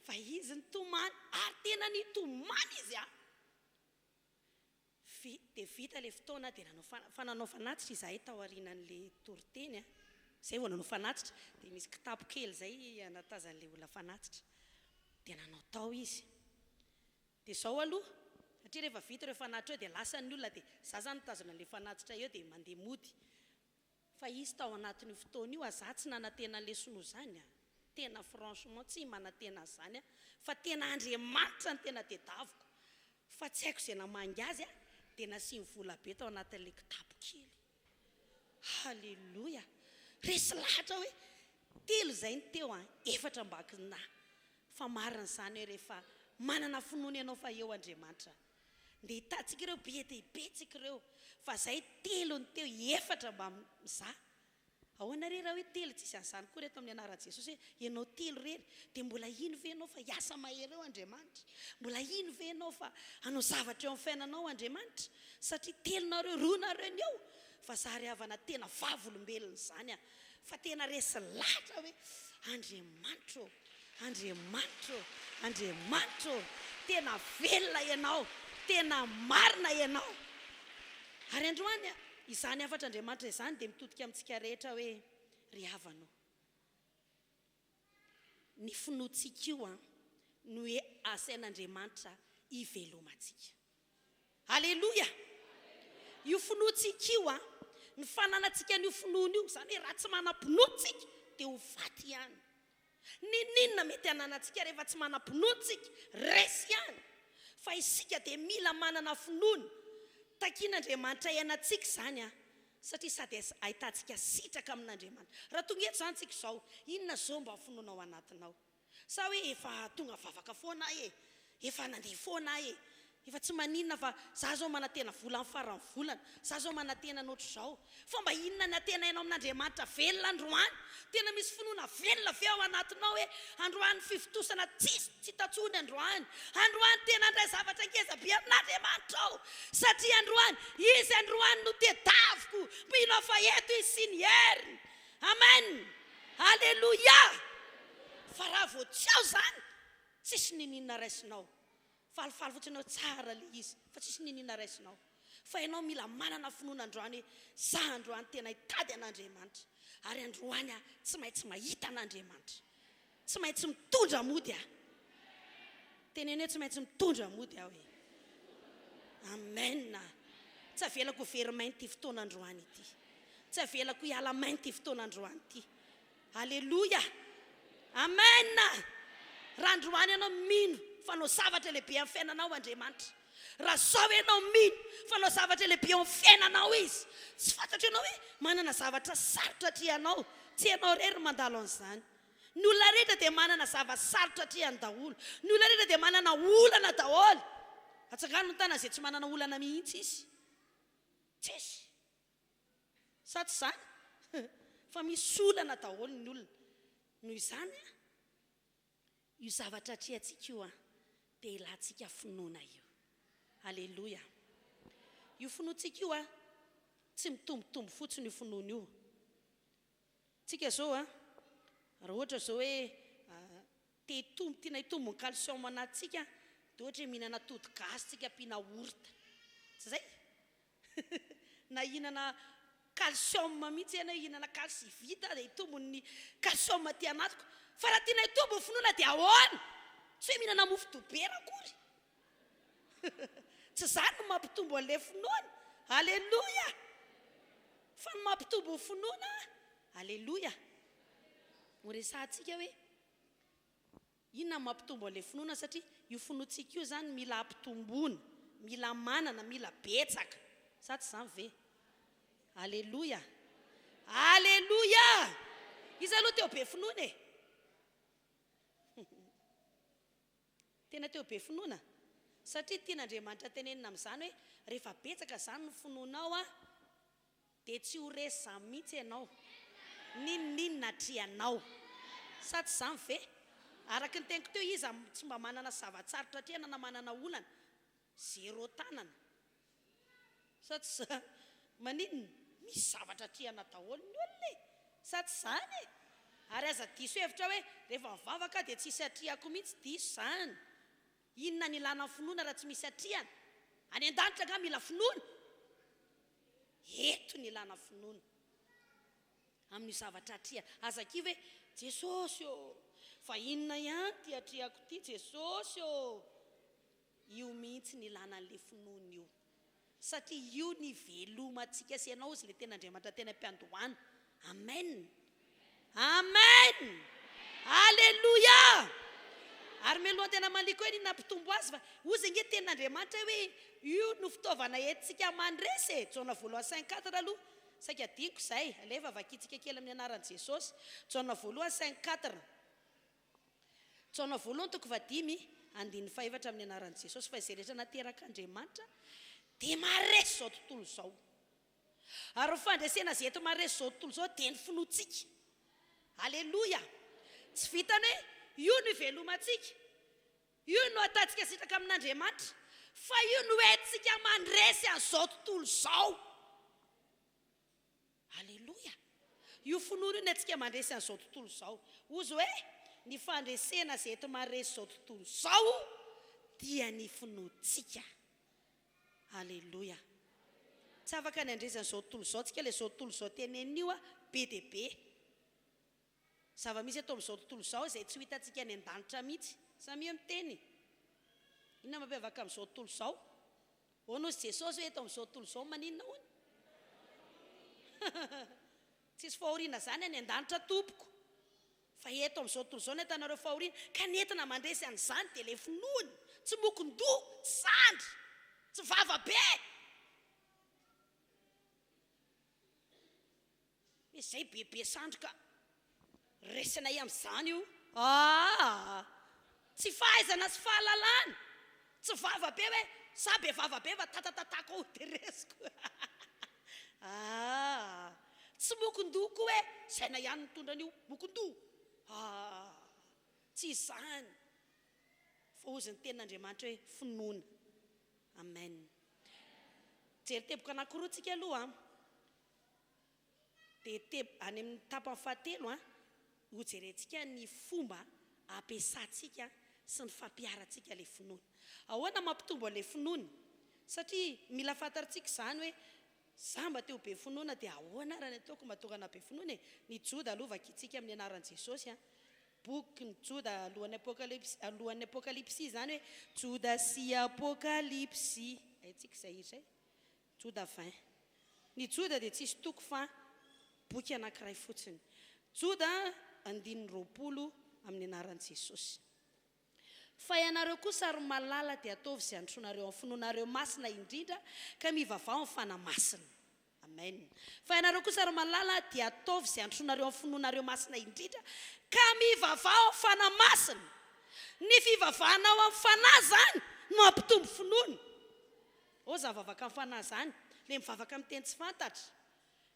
fa izy nitomany ary tena nitomany izy dia vita le fotoana dia fa nanao fanatitra izahay tao aorianan'le toroteny zay vao nanao fanatitra dia misy kitapo kely zay anatazan'le olona fanatitra dia nanao tao izy dia zao aloha satria rehefa vita ireo fanatitra eo dia lasan'ny olona dia za zany nitazana an'le fanatitra eo dia mandeha mody fa izy tao anatin'io fotoana io za tsy nanantena an'le sonoa zany tena franchement tsy manantena zany fa tena Andriamanitra ny tena tedaviko fa tsy haiko izay namangy azy dia nasiany vola be tao anatin'le kitapo kely halleloia resy lahatra hoe telo zay ny teo efatra ambakina fa marina izany hoe rehefa manana finoana ianao fa eo Andriamanitra dia hitantsika ireo be dia betsika ireo fa zay telo ny teo efatra mba mizaha. Ahoana re raha hoe telo tsisy an'izany koa reto amin'ny anaran'i Jesosy hoe ianao telo rery dia mbola ino ve ianao fa hiasa mahery eo Andriamanitra, mbola ino ve ianao fa hanao zavatra eo amin'ny fiainanao Andriamanitra, satria telonareo roa nareo ny eo fa zahariavana tena vavolombelona izany fa tena resy lahatra hoe Andriamanitra, Andriamanitra, Andriamanitra, tena velona ianao, tena marina ianao. Ary androany izany afatra Andriamanitra izany dia mitodika amintsika rehetra hoe ry havanao. Ny finoantsika io no hoe asain'Andriamanitra hivelomantsika. Haleloia! Io finoantsika io ny fananantsika n'io finoana io izany hoe raha tsy manam-pinoantsika dia ho faty ihany. Ninona mety hananantsika rehefa tsy manam-pinoantsika resy ihany. Fa isika dia mila manana finoana takian'Andriamanitra ianantsika izany satria sady ahitantsika sitraka amin'Andriamanitra. Raha tonga eto izany tsika izao, inona izao mba finoana ao anatinao? Sa hoe efa tonga vavaka foana efa nandeha foana efa tsy maninona fa za zao manantena vola amin'ny farany volana, za zao manantena n'ohatra izao. Fa mba inona ny antena ianao amin'Andriamanitra velona androany? Tena misy finoana velona ve ao anatinao hoe androany fivitosana tsy tatsony androany. Androany tena andray zavatra ngeza be amin'Andriamanitra ao. Satria androany, izy androany no tedaviko, mino fa eto izy sy ny heriny. Amen. Haleluia. Fa raha vao tsy ao zany, tsisy ninina raisinao. Falifaly fotsiny ao tsara le izy, fa tsisy ninina raisinao. Fa ianao mila manana finoana androany hoe za androany tena hitady an'Andriamanitra. Ary androany tsy maintsy mahita an'Andriamanitra. Tsy maintsy mitondra mody teneny hoe tsy maintsy mitondra mody hoe. Amen. Tsy avelako verimainy ty fotoana androany ity. Tsy avelako hiala mainy ty fotoana androany ity. Haleluia. Amen. Raha androany ianao mino fanao zavatra lehibe amin'ny fiainanao Andriamanitra. Raha zao ianao mino fanao zavatra lehibe amin'ny fiainanao izy, tsy fantatra ianao hoe manana zavatra sarotra trianao. Tsy ianao rery mandalo an'izany. Ny olona rehetra dia manana zava-sarotra triany daholo. Ny olona rehetra dia manana olana daholo. Atsakano ny tana izay tsy manana olana mihitsy izy. Tsisy. Sa tsy izany? Fa misy olana daholo ny olona. Noho izany io zavatra triantsika io dia ilantsika finoana io. Haleluia. Io finoantsika io tsy mitombotombo fotsiny io finoana io. Tsika zao raha ohatra zao hoe tiana hitombo ny calcium anatsika dia ohatra hoe mihinana atody gasy tsika ampiana orta. Tsy zay? Na hihinana calcium mihitsy ianao, hihinana calcivita dia hitombo ny calcium aty anatiko. Fa raha tiana hitombo ny finoana dia ahoana? Tsy hoe mihinana mofo dobera akory. Tsy zany no mampitombo an'ilay finoana. Haleluia. Fa ny mampitombo ny finoana. Haleluia. Horesantsika hoe inona ny mampitombo an'ilay finoana satria io finoantsika io zany mila ampitomboana, mila manana, mila betsaka. Sa tsy izany ve? Haleluia. Haleluia. Izy aloha teo be finoana tena teo be finoana. Satria tian'Andriamanitra tenenina amin'izany hoe rehefa betsaka izany ny finoanao dia tsy ho resy izany mihitsy ianao. Ninona trianao. Sa tsy izany ve? Araka ny teniko teo izy tsy mba manana zavatsarotra triana na manana olana. Zero tanana. Sa tsy izany? Maninona? Misy zavatra triana daholo ny olona sa tsy izany? Ary aza diso hevitra hoe rehefa mivavaka dia tsisy atriako mihitsy, diso izany. Inona ny ilana finoana raha tsy misy atriana? Any an-danitra nga mila finoana. Eto ny ilana finoana amin'ny zavatra atriana. Aza kivy hoe Jesosy fa inona ihany ty atriako ty Jesosy io mihitsy ny ilana an'ilay finoana io. Satria io ny velomantsika sy ianao izy le tena Andriamanitra tena mpiandohana. Amen. Amen. Haleluia. Ary meloha tena maliko hoe ny nampitombo azy fa ozy nge ten'Andriamanitra hoe io no fitaovana entsika mandresy. Jona voalohany 5:4 aloha saika diko zay alefa vakitsika kely amin'ny anaran'i Jesosy. Jaona voalohany 5:4. Jaona voalohany 5:5 amin'ny anaran'i Jesosy. Fa izay rehetra nateraka Andriamanitra dia maharesy zao tontolo zao. Ary fandresena zay eto maharesy zao tontolo zao dia ny finoantsika. Aleluia. Tsy vitany hoe io no ivelomantsika, io no ataontsika sitraka amin'Andriamanitra, fa io no entsika mandresy an'izao tontolo zao. Aleluia. Io finoana io no entsika mandresy an'izao tontolo zao. Ozy hoe ny fandresena zay eto maharesy zao tontolo zao dia ny finoantsika. Aleluia. Tsy afaka ny andresan'izao tontolo zao tsika, ilay zao tontolo zao tenenio be dia be. Zava-misy atao amin'izao tontolo zao izay tsy hitantsika any an-danitra mihitsy. Samy miteny. Inona mampiavaka amin'izao tontolo zao? Honozy Jesosy hoe eto amin'izao tontolo zao maninona hono? Tsisy fahoriana zany any an-danitra tompoko. Fa eto amin'izao tontolo zao netanareo fahoriana, ka nentina mandresy an'izany dia ilay finoany, tsy mokondoha, tsy sandry, tsy vavabe. Izay bebe sandroka resina amin'izany io. Tsy fahaizana sy fahalalana, tsy vavabe hoe sa be vavabe fa tatatatako ao dia resiko. Tsy mokondoha koa hoe saina ihany mitondra an'io mokondoha. Tsy izany. Fa ozy ny tenin'Andriamanitra hoe finoana. Amen. Jery teboka anankiroa tsika aloha. Dia any amin'ny tapany fahatelo hojerentsika ny fomba ampiasantsika sy ny fampiarantsika ilay finoana. Ahoana mampitombo ilay finoana? Satria mila fantarintsika izany hoe za mba teo be finoana dia ahoana raha ny ataoko mba tonga be finoana? Ny Joda aloha vakitsika amin'ny anaran'i Jesosy. Boky ny Joda alohan'ny apokalipsy zany hoe Joda sy apokalipsy. Haitsika izay izay. Joda 20. Ny Joda dia tsisy toko fa boky anankiray fotsiny. Joda 9:20 amin'ny anaran'i Jesosy. Fa ianareo kosa ary malala dia ataovy izay antsoinareo amin'ny finoanareo masina indrindra ka mivavao amin'ny fanamasina. Amen. Fa ianareo kosa ary malala dia ataovy izay antsoinareo amin'ny finoanareo masina indrindra ka mivavao amin'ny fanamasina. Ny fivavahanao amin'ny fanahy zany no ampitombo finoana. Oza vavaka amin'ny fanahy zany, le mivavaka amin'ny teny tsy fantatra.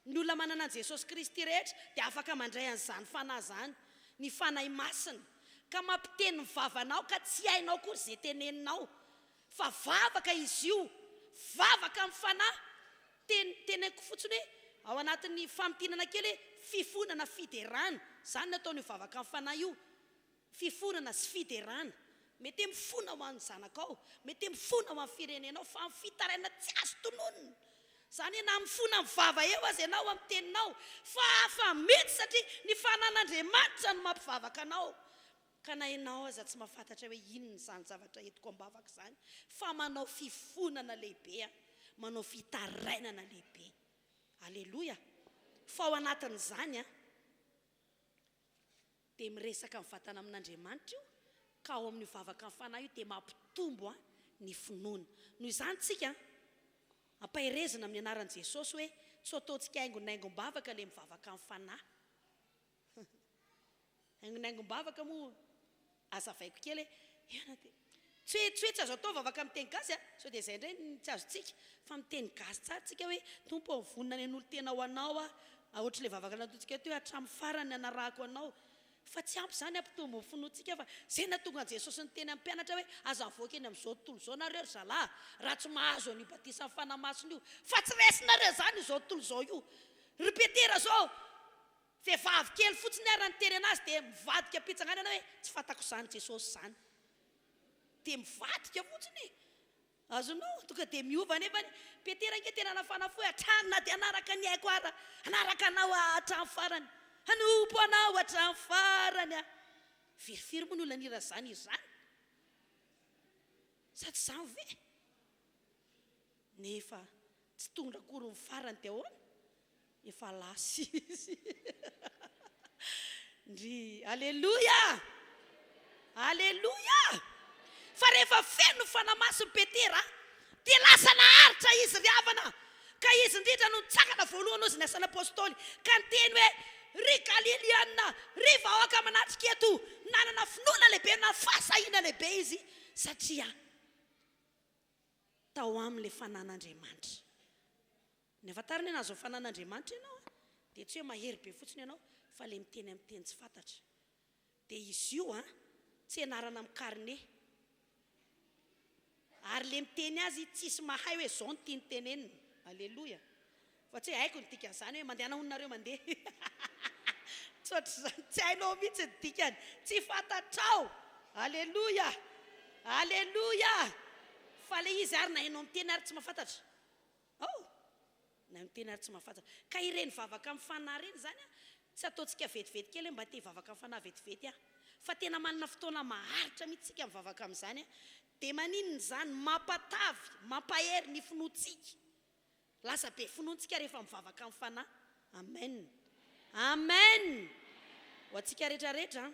Ny olona manana an'i Jesosy Kristy rehetra dia afaka mandray an'izany fanahy zany, ny fanahy masina, ka mampiteny vavanao ka tsy hainao koa izay teneninao. Fa vavaka izy io, vavaka amin'ny fanahy. Teneniko fotsiny hoe ao anatin'ny famitinana kely fifonana fiderana. Zany nataony vavaka amin'ny fanahy io. Fifonana sy fiderana. Mety mifona ho an'ny zanakao, mety mifona ho an'ny firenenao, fa amin'ny fitaraina tsy azo tononona. Zany na mifona amin'ny vava eo azy ianao amin'ny teninao, fa hafa mety satria ny fanan'Andriamanitra no mampivavaka anao. Ka na ianao aza tsy mahafantatra hoe inona izany zavatra entiko am-bavaka izany, fa manao fifonana lehibe, manao fitarainana lehibe. Aleluia. Fa ao anatin'izany dia miresaka mivatana amin'Andriamanitra io, ka ao amin'ny vavaka amin'ny fanahy io dia mampitombo ny finoana. Noho izany tsika ampahirezina amin'ny anaran'i Jesosy hoe tsy ataontsika haingonaingom-bavaka ilay mivavaka amin'ny fanahy. Haingonaingom-bavaka moa azavaiko kely hoe tsy hoe tsy azo atao vavaka amin'ny teny gasy sao dia izay indray tsy azontsika, fa amin'ny teny gasy tsara tsika hoe tompo vonona ny an'olo tena ho anao ohatr'ilay vavaka nataontsika teo hatramin'ny farany anarahako anao. Fa tsy ampy izany ampitombo ny finoantsika, fa izay natonga an'i Jesosy ny teny amin'ny mpianatra hoe aza avoaka eny amin'izao tontolo izao nareo ry zalahy, raha tsy mahazo ny batisa amin'ny fanahy masina io, fa tsy resinareo izany izao tontolo izao io. Ry Petera zao vehivavy kely fotsiny ary ny teny anazy dia mivadika pitsanganana hoe tsy fantako izany Jesosy izany. Dia mivadika fotsiny. Azonao tonga dia miova nefa ny Petera nge tena nafana fohy hatranona dia anaraka ny haiko ara, anaraka anao hatramin'ny farany. Hanompo anao hatramin'ny farany. Verifiry moa ny olona nira izany izany. Sady izany ve? Nefa tsy tonga akory ny farany dia ahoana? Efa lasy izy. Ndry aleluia. Aleluia. Fa rehefa feno fanahy masina Petera dia lasa naharitra izy ry havana. ka izy indrindra no nitsangana voalohany ozy ny asan'ny apôstôly ka niteny hoe ry galiliana ry vahoaka manatrika eto nanana finoana lehibe na fahasahiana lehibe izy satria tao amin'ilay fanan'Andriamanitra. Ny afantarana hoe nazo fanan'Andriamanitra ianao dia tsy hoe mahery be fotsiny ianao fa le miteny amin'ny teny tsy fantatra. Dia izy io tsy ianarana amin'ny karne. Ary le miteny azy tsisy mahay hoe zao ny tiany tenenina. Alleluia. Fa tsy haiko ny dikan'izany hoe mandeha nahoninareo mandeha. Tsy hainao mihitsy ny dikany. Tsy fantatrao. Alleluia. Alleluia. Fa le izy ary na hainao miteny ary tsy mahafantatra. Na miteny ary tsy mahafantatra. Ka ireny vavaka amin'ny fanahy ireny zany tsy ataontsika vetivety kely mba te vavaka amin'ny fanahy vetivety fa tena manana fotoana maharitra mihitsika amin'ny vavaka amin'izany dia maninona zany mampatavy mampahery ny finoantsika. Lasa be finoantsika rehefa mivavaka amin'ny fanahy. Amen. Amen. Ho antsika rehetrarehetra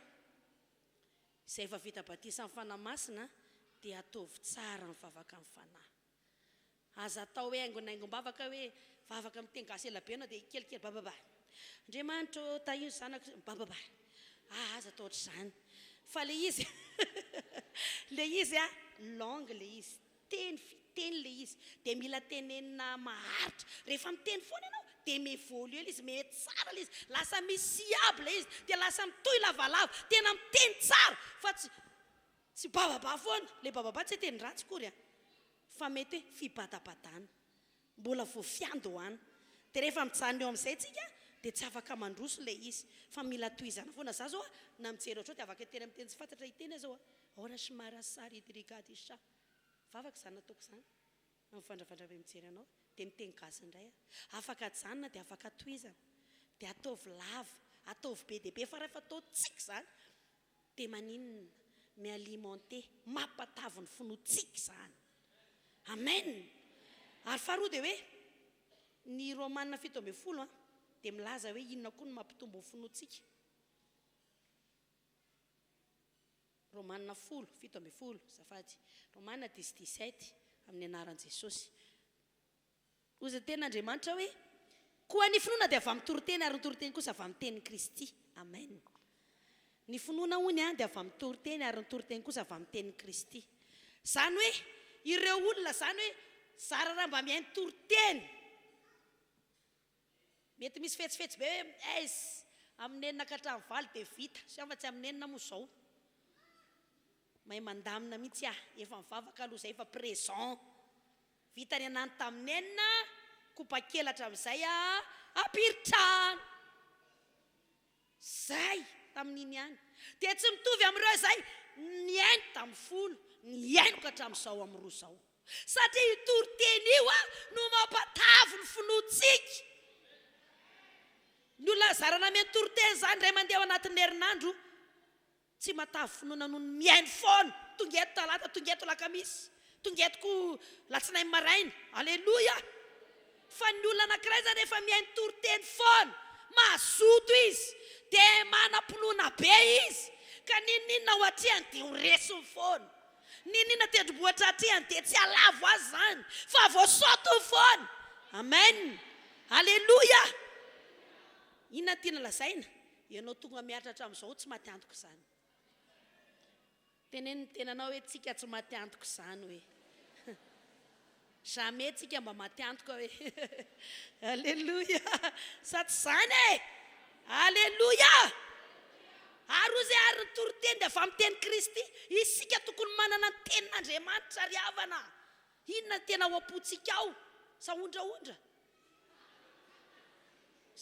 izay efa vita batisa amin'ny fanahy masina dia ataovy tsara ny vavaka amin'ny fanahy. Aza atao hoe haingonaingom-bavaka hoe vavaka miteny gasy elabe na dia kelikely bababa. Andriamanitra tahio zanako bababa. Aza atao ohatr'izany. Fa le izy le izy langue le izy teny le izy dia mila tenenina maharitra. Rehefa miteny foana ianao dia miévolue le izy mety tsara le izy lasa misiable izy dia lasa mitohy lavalava tena miteny tsara fa tsy bababa foana. Le bababa tsy teny ratsy kory fa mety hoe fibatabadana mbola voafiandohana. Dia rehefa mijanona eo amin'izay tsika dia tsy afaka mandroso le izy fa mila tohizana foana. Za zao na mijery ohatry dia afaka teny amin'ny teny tsy fantatra hiteny zao ora shmarasary idrigady sha vavaka zany nataoko izany mifandravandravy mijery anao dia miteny gasy indray afaka janona dia afaka tohizana dia ataovy lava ataovy be dia be fa rehefa atao tsika zany dia maninona mialimenté mampatavy ny finoantsika zany. Amen. Ary faharoa dia hoe ny Romanina 7:10 dia milaza hoe inona koa no mampitombo ny finoantsika. Romanina 7:10 zafady. Romanina 10:17 amin'ny anaran'i Jesosy. Ozy ten'Andriamanitra hoe koa ny finoana dia avy amin'ny toriteny ary ny toriteny kosa avy amin'ny tenin'i Kristy. Amen. Ny finoana hony dia avy amin'ny toriteny ary ny toriteny kosa avy amin'ny tenin'i Kristy. Zany hoe ireo olona zany hoe zara raha mba mihaino toriteny mety misy fetsifetsy be hoe aizy amin'ny enina ka hatramin'ny valo dia vita sy fa tsy amin'ny enina moa zao mahay mandamina mihitsy efa mivavaka aloha zay efa présent vita ny anany tamin'ny enina kopa-kelatra amin'izay ampiritrahana zay tamin'iny ihany dia tsy mitovy amin'ireo zay ny haino tamin'ny folo ny haino ka hatramin'izao amin'ny roa zao satria io toriteny io no mampatavy ny finoantsika. Ny olona zarana mihaino toriteny zany ray mandeha ao anatin'ny herinandro tsy matavy finoana noho ny mihaino foana tonga eto talata tonga eto alakamisy tonga etoko latsinainy maraina. Alleluia. Fa ny olona anankiray zany rehefa mihaino toriteny foana mazoto izy dia manam-pinoana be izy ka ninina ho atrehany dia ho resony foana. Ninina tendrombohitra atrehany dia tsy alavo azy zany fa voasoto foana. Amen. Alleluia. Inona tiana lazaina ianao tonga miaritra hatramin'izao tsy maty antoko izany. Teneniny tenanao hoe tsika tsy maty antoko izany hoe jamais tsika mba maty antoka hoe alleluia sa tsy izany e. Alleluia. Ary ozy ary ny toriteny dia avy amin'ny teny Kristy. Isika tokony manana ny tenin'Andriamanitra ry havana. Inona tena ho apotsika ao sa ondraondra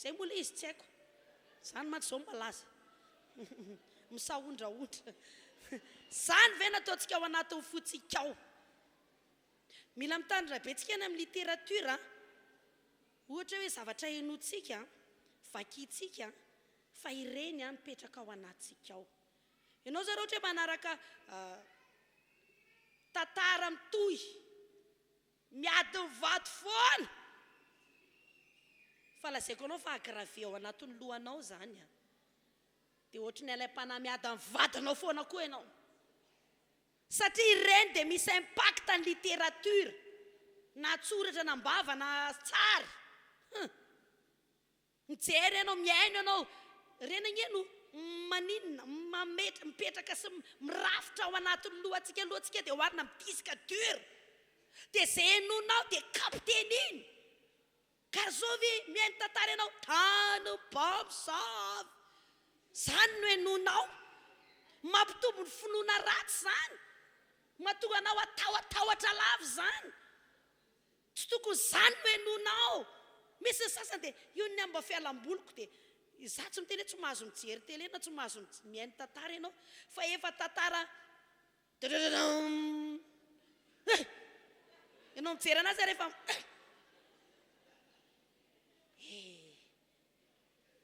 zay mbola izy tsy haiko zany mantsy zao mbalaza misaondraondra zany ve nataontsika ao anatin'ny fotsika ao. Mila mitandrina betsika any amin'ny literatura ohatra hoe zavatra henotsika vakitsika fa ireny mipetraka ao anatsika ao. Ianao zao ohatra hoe manaraka tantara mitohy miady mivady foana fa lazaiko anao fa agravé ao anatin'ny lohanao zany dia ohatra ny alaim-panahy miady mivadinao foana koa ianao satria ireny dia misy impact ny literatura na tsoratra nambava na tsara mijery ianao miaino ianao renagny maninona mipetraka sy mirafitra ao anatin'ny lohantsika dia oarina midisika dur dia zay enonao dia kapiteny iny karzovy miaino tantara ianao tany bamsavy zany no enonao mampitombo ny finoana ratsy zany mahatonga anao atahotra lava zany tsy tokony zany no enonao misy ny sasany dia io ny amba fialam-boloko dia za tsy miteny hoe tsy mahazo mijery tele na tsy mahazo miaino tantara ianao fa efa tantara ianao mijery anazy rehefa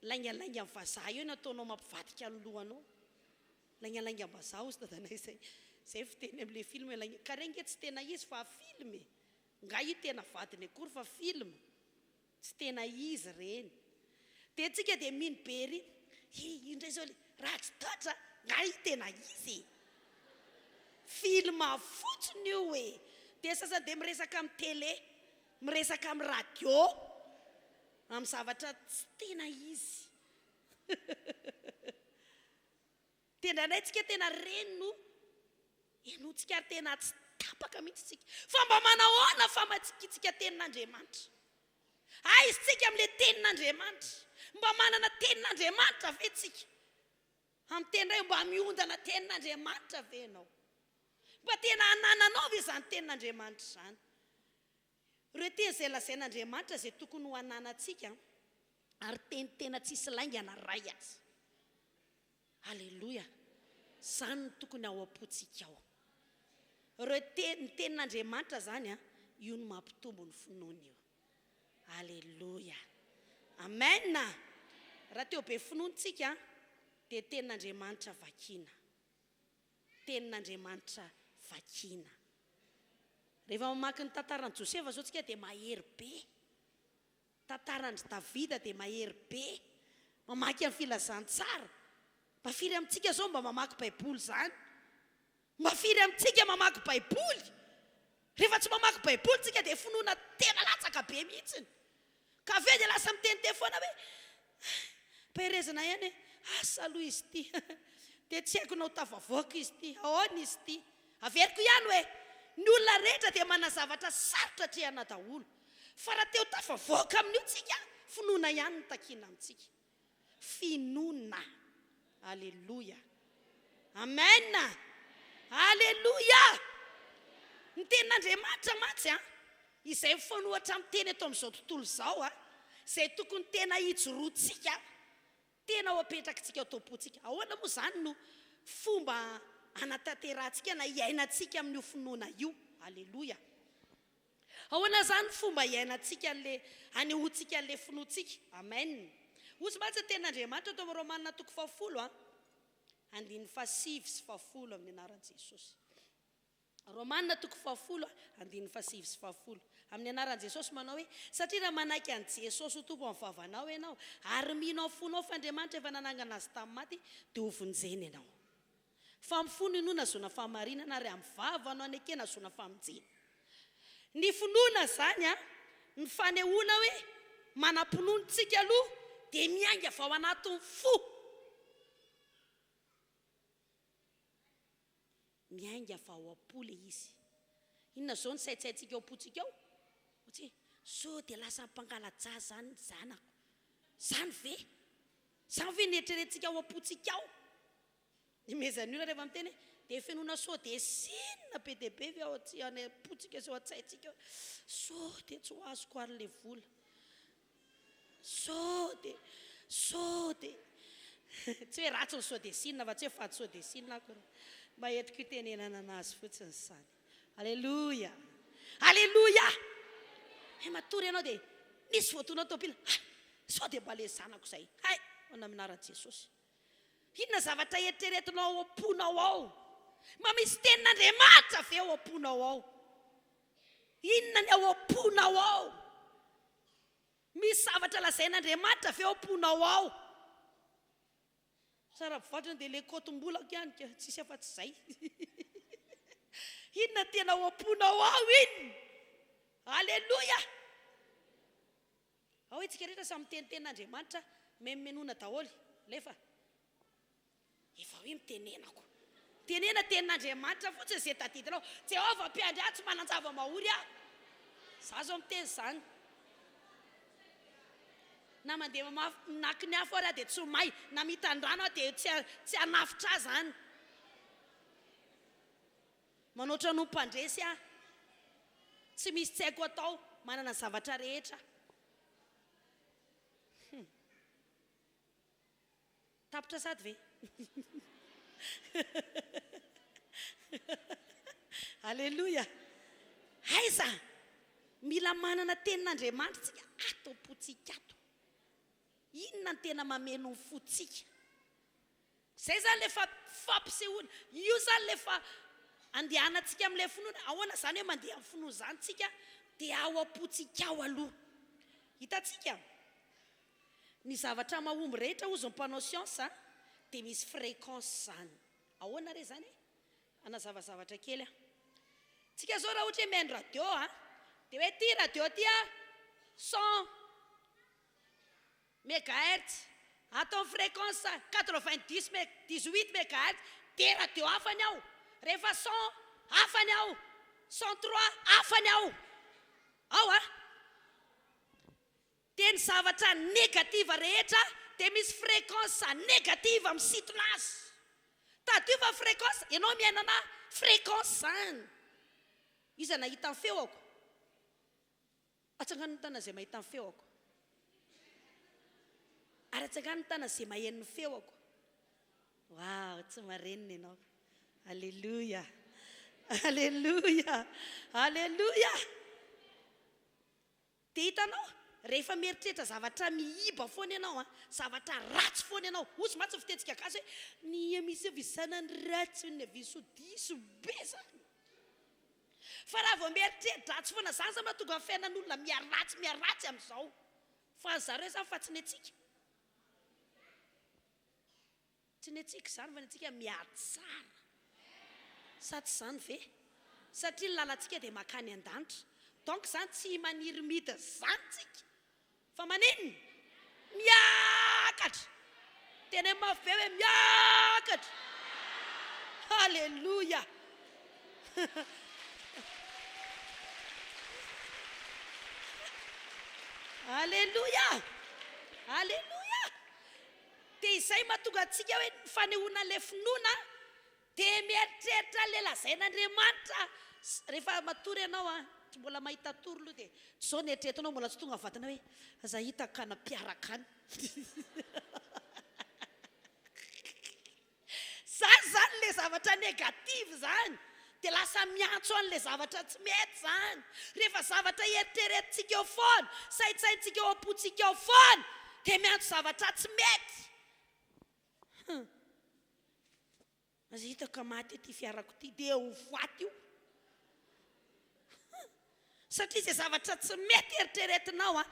laingalainga amin'ny vazaha io nataonao mampivadika ny lohanao laingalainga amin'ny vazaha ozy dadanay zay fiteny amin'ilay film ka renge tsy tena izy fa film nga io tena vadiny akory fa film tsy tena izy reny dia tsika dia mino bery indray zao raha tsy tatra nga io tena izy film fotsiny io hoe dia sasany dia miresaka amin'ny télé miresaka amin'ny radio amin'ny zavatra tsy tena izy tendranay tsika tena renino enotsika tena tsy tapaka mihitsy tsika fa mba manahoana fa matsikitsika tenin'Andriamanitra izy tsika amin'ilay tenin'Andriamanitra mba manana tenin'Andriamanitra ve tsika amin'ny tenray mba miondana tenin'Andriamanitra ve ianao mba tena hanananao ve izany tenin'Andriamanitra izany ireo teny izay lazain'Andriamanitra izay tokony ho hananantsika ary teny tena tsisy laingana ray azy alleloia izany no tokony ao am-potsika ao ireo ny tenin'Andriamanitra zany io no mampitombo ny finoana io alleloia amen raha teo be finoantsika dia tenin'Andriamanitra vakina tenin'Andriamanitra vakina rehefa mamaky ny tantaran'i Josepha zao tsika dia mahery be tantaran'i Davida dia mahery be mamaky amin'ny filazantsara mba firy amintsika zao mba mamaky baiboly zany mba firy amintsika mamaky baiboly rehefa tsy mamaky baiboly tsika dia finoana tena latsaka be mihitsiny ka aveo dia lasa miteniteny foana hoe perezina ihany hoe asa aloha izy ity dia tsy haiko nao tafavoaka izy ity ahoana izy ity averiko ihany hoe ny olona rehetra dia mana zavatra sarotra trehana daholo fa raha teo tafavoaka amin'io tsika finoana ihany no takina amintsika finoana alleluia amen alleluia ny tenin'Andriamanitra mantsy izay mifanohatra amin'ny teny eto amin'izao tontolo izao izay tokony tena hijoroantsika tena ho apetrakantsika ao tompontsika ahoana moa zany no fomba hanatanterantsika na hiainantsika amin'io finoana io alleluia ahoana zany fomba hiainantsika an'ilay hanehoantsika an'ilay finoantsika amen ozy mantsy ny tenin'Andriamanitra tao amin'ny Romanina 10 andiny 7 sy 10 amin'ny anaran'i Jesosy Romanina 10 andiny 7 sy 10 amin'ny anaran'i Jesosy manao hoe satria raha manaiky an' Jesosy ho tompo amin'ny vavanao ianao ary mihinao fonao fa Andriamanitra efa nanangana azy tamin'ny maty dia ho vonjeny ianao fa mifono inoana zona fahamarinana ary amin'ny vavanao anekena zona famonjena ny finoana zany ny fanehoana hoe manam-pinoantsika aloha dia miainga vao anatin'ny fo miainga vao apoly izy inona zao ny saitsaintsika ao am-potsika ao ohatry sao dia lasa mpangaladja zany zanako zany ve nieritreretintsika ao am-potsika ao imezan'io rehefa miteny dia finoana sao dia sinona be dia be ve ao any am-potsika sao atsaintsika sao dia tsy ho azoko ary le vola sao dia tsy hoe ratsy ny sao dia sinona fa tsy hoe fady sao dia sinona ako mba entiko itenenana anazy fotsiny zany alleluia alleluia matory ianao dia nisy voatona taopila sao dia mba le zanako izay hay hoana aminaran'i Jesosy inona zavatra eritreretinao ao am-ponao ao mba misy tenin'Andriamanitra ve ao am-ponao ao inona ny ao am-ponao ao misy zavatra lazain'Andriamanitra ve ao am-ponao ao sara mpivatrana dia le kotom-bolako ihany ka tsisy afa-tsy izay inona tena ao am-ponao ao iny Alleluia. Ao itsika rehetra samy teniten'Andriamanitra memenoana daholo lefa efa hoe mitenenako tenena tenin'Andriamanitra fotsiny izay tadidinao Jehova mpiandry tsy manan-java mahory aho za zao miteny izany na mandeha naky ny afo ary dia tsy may na mitandrano aho dia tsy hanafitra ahy zany manoatra no mpandresy aho tsy misy tsy haiko atao manana zavatra rehetra tapitra sady ve Alleluia. Aiza mila manana tenin'Andriamanitra tsika ato potsika ato inona ny tena mameno ny fotsika zay zany le fampisehoana io zany le fa andehanantsika amin'ilay finoana ahoana zany hoe mandeha amin'ny finoana zany tsika dia ao apotsika ao aloha hitatsika ny zavatra mahomby rehetra ozy mpanao siansa dia misy fréquence zany ahoana re zany anazavazavatra kely tsika zao raha ohatra hoe maino radio dia hoe ty radio ty 100 mégahertz atao fréquence 90 18 mégahertz dia radio hafany ao rehefa 100 hafany ao 103 hafany ao teny zavatra negativa rehetra dia misy fréquence negativa misintona azy tadio fa fréquence ianao miainana fréquence zany iza nahita ny feo ako atsangano ny tana zay mahita ny feo ako ary atsangano ny tana zay maheno ny feo ako wow tsy marenina ianao alleluia alleluia alleluia dia hitanao rehefa mieritreritra zavatra miiba foana ianao zavatra ratsy foana ianao ozy matsy fitetsika gasy hoe ny misy visanany ratsy ny visodiso be zany fa raha vao mieritreritra ratsy foana zany zany mahatonga ny fiainan'olona miaratsy amin'izao fa zareo zany fa tsy ny antsika tsy ny antsika zany fa ny antsika miatsara sa tsy zany ve satria ny lalantsika dia makany an-danitra donc zany tsy maniry mita zany tsika fa manino miakatra tena mafy be hoe miakatra alleluia alleluia alleluia dia izay mahatonga antsika hoe fanehoana le finoana dia mieritreritra le lazain'Andriamanitra rehefa matory ianao tsy mbola mahita toro aloha dia tsy zao nieritreretanao mbola tsy tonga vatana hoe aza hitaka na mpiaraka any zany le zavatra negativa zany dia lasa miantso an'le zavatra tsy mety zany rehefa zavatra eritreretintsika eo foana saitsaintsika eo apotsika eo foana dia miantso zavatra tsy mety aza hitaka maty ity fiarako ity dia ho faty io satria izay zavatra tsy mety eritreretinao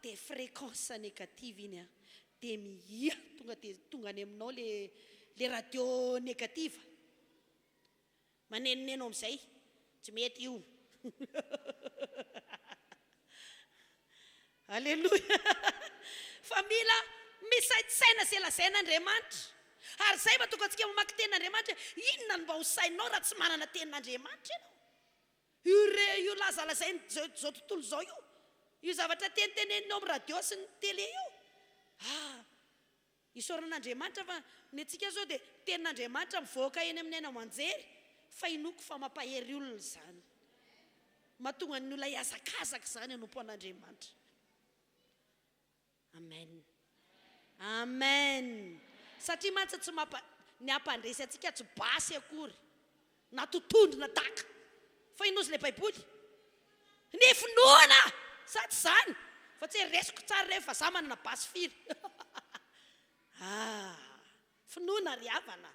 dia fréquence négative iny dia mihia tonga any aminao le radio négative manenoneno amin'izay tsy mety io alleluia fa mila misaitsaina zay lazain'Andriamanitra ary zay mahatonga antsika mamaky tenin'Andriamanitra inona no mba ho sainao raha tsy manana tenin'Andriamanitra ianao io lazalazainy zao tontolo zao io zavatra teniteneninao amin'ny radio sy ny télé io isaoran'Andriamanitra fa ny antsika zao dia tenin'Andriamanitra mivoaka eny amin'ny aina aman-jery fa inoko fa mampahery olona zany mahatonga ny olona hiazakazaka zany hanompo an'Andriamanitra amen amen satria mantsy tsy ny ampandresy antsika tsy basy akory na totondo na taka fa inozy le baiboly ny finoana sa tsy zany fa tsy resiko tsara rehefa za manana basy firy finoana ry havana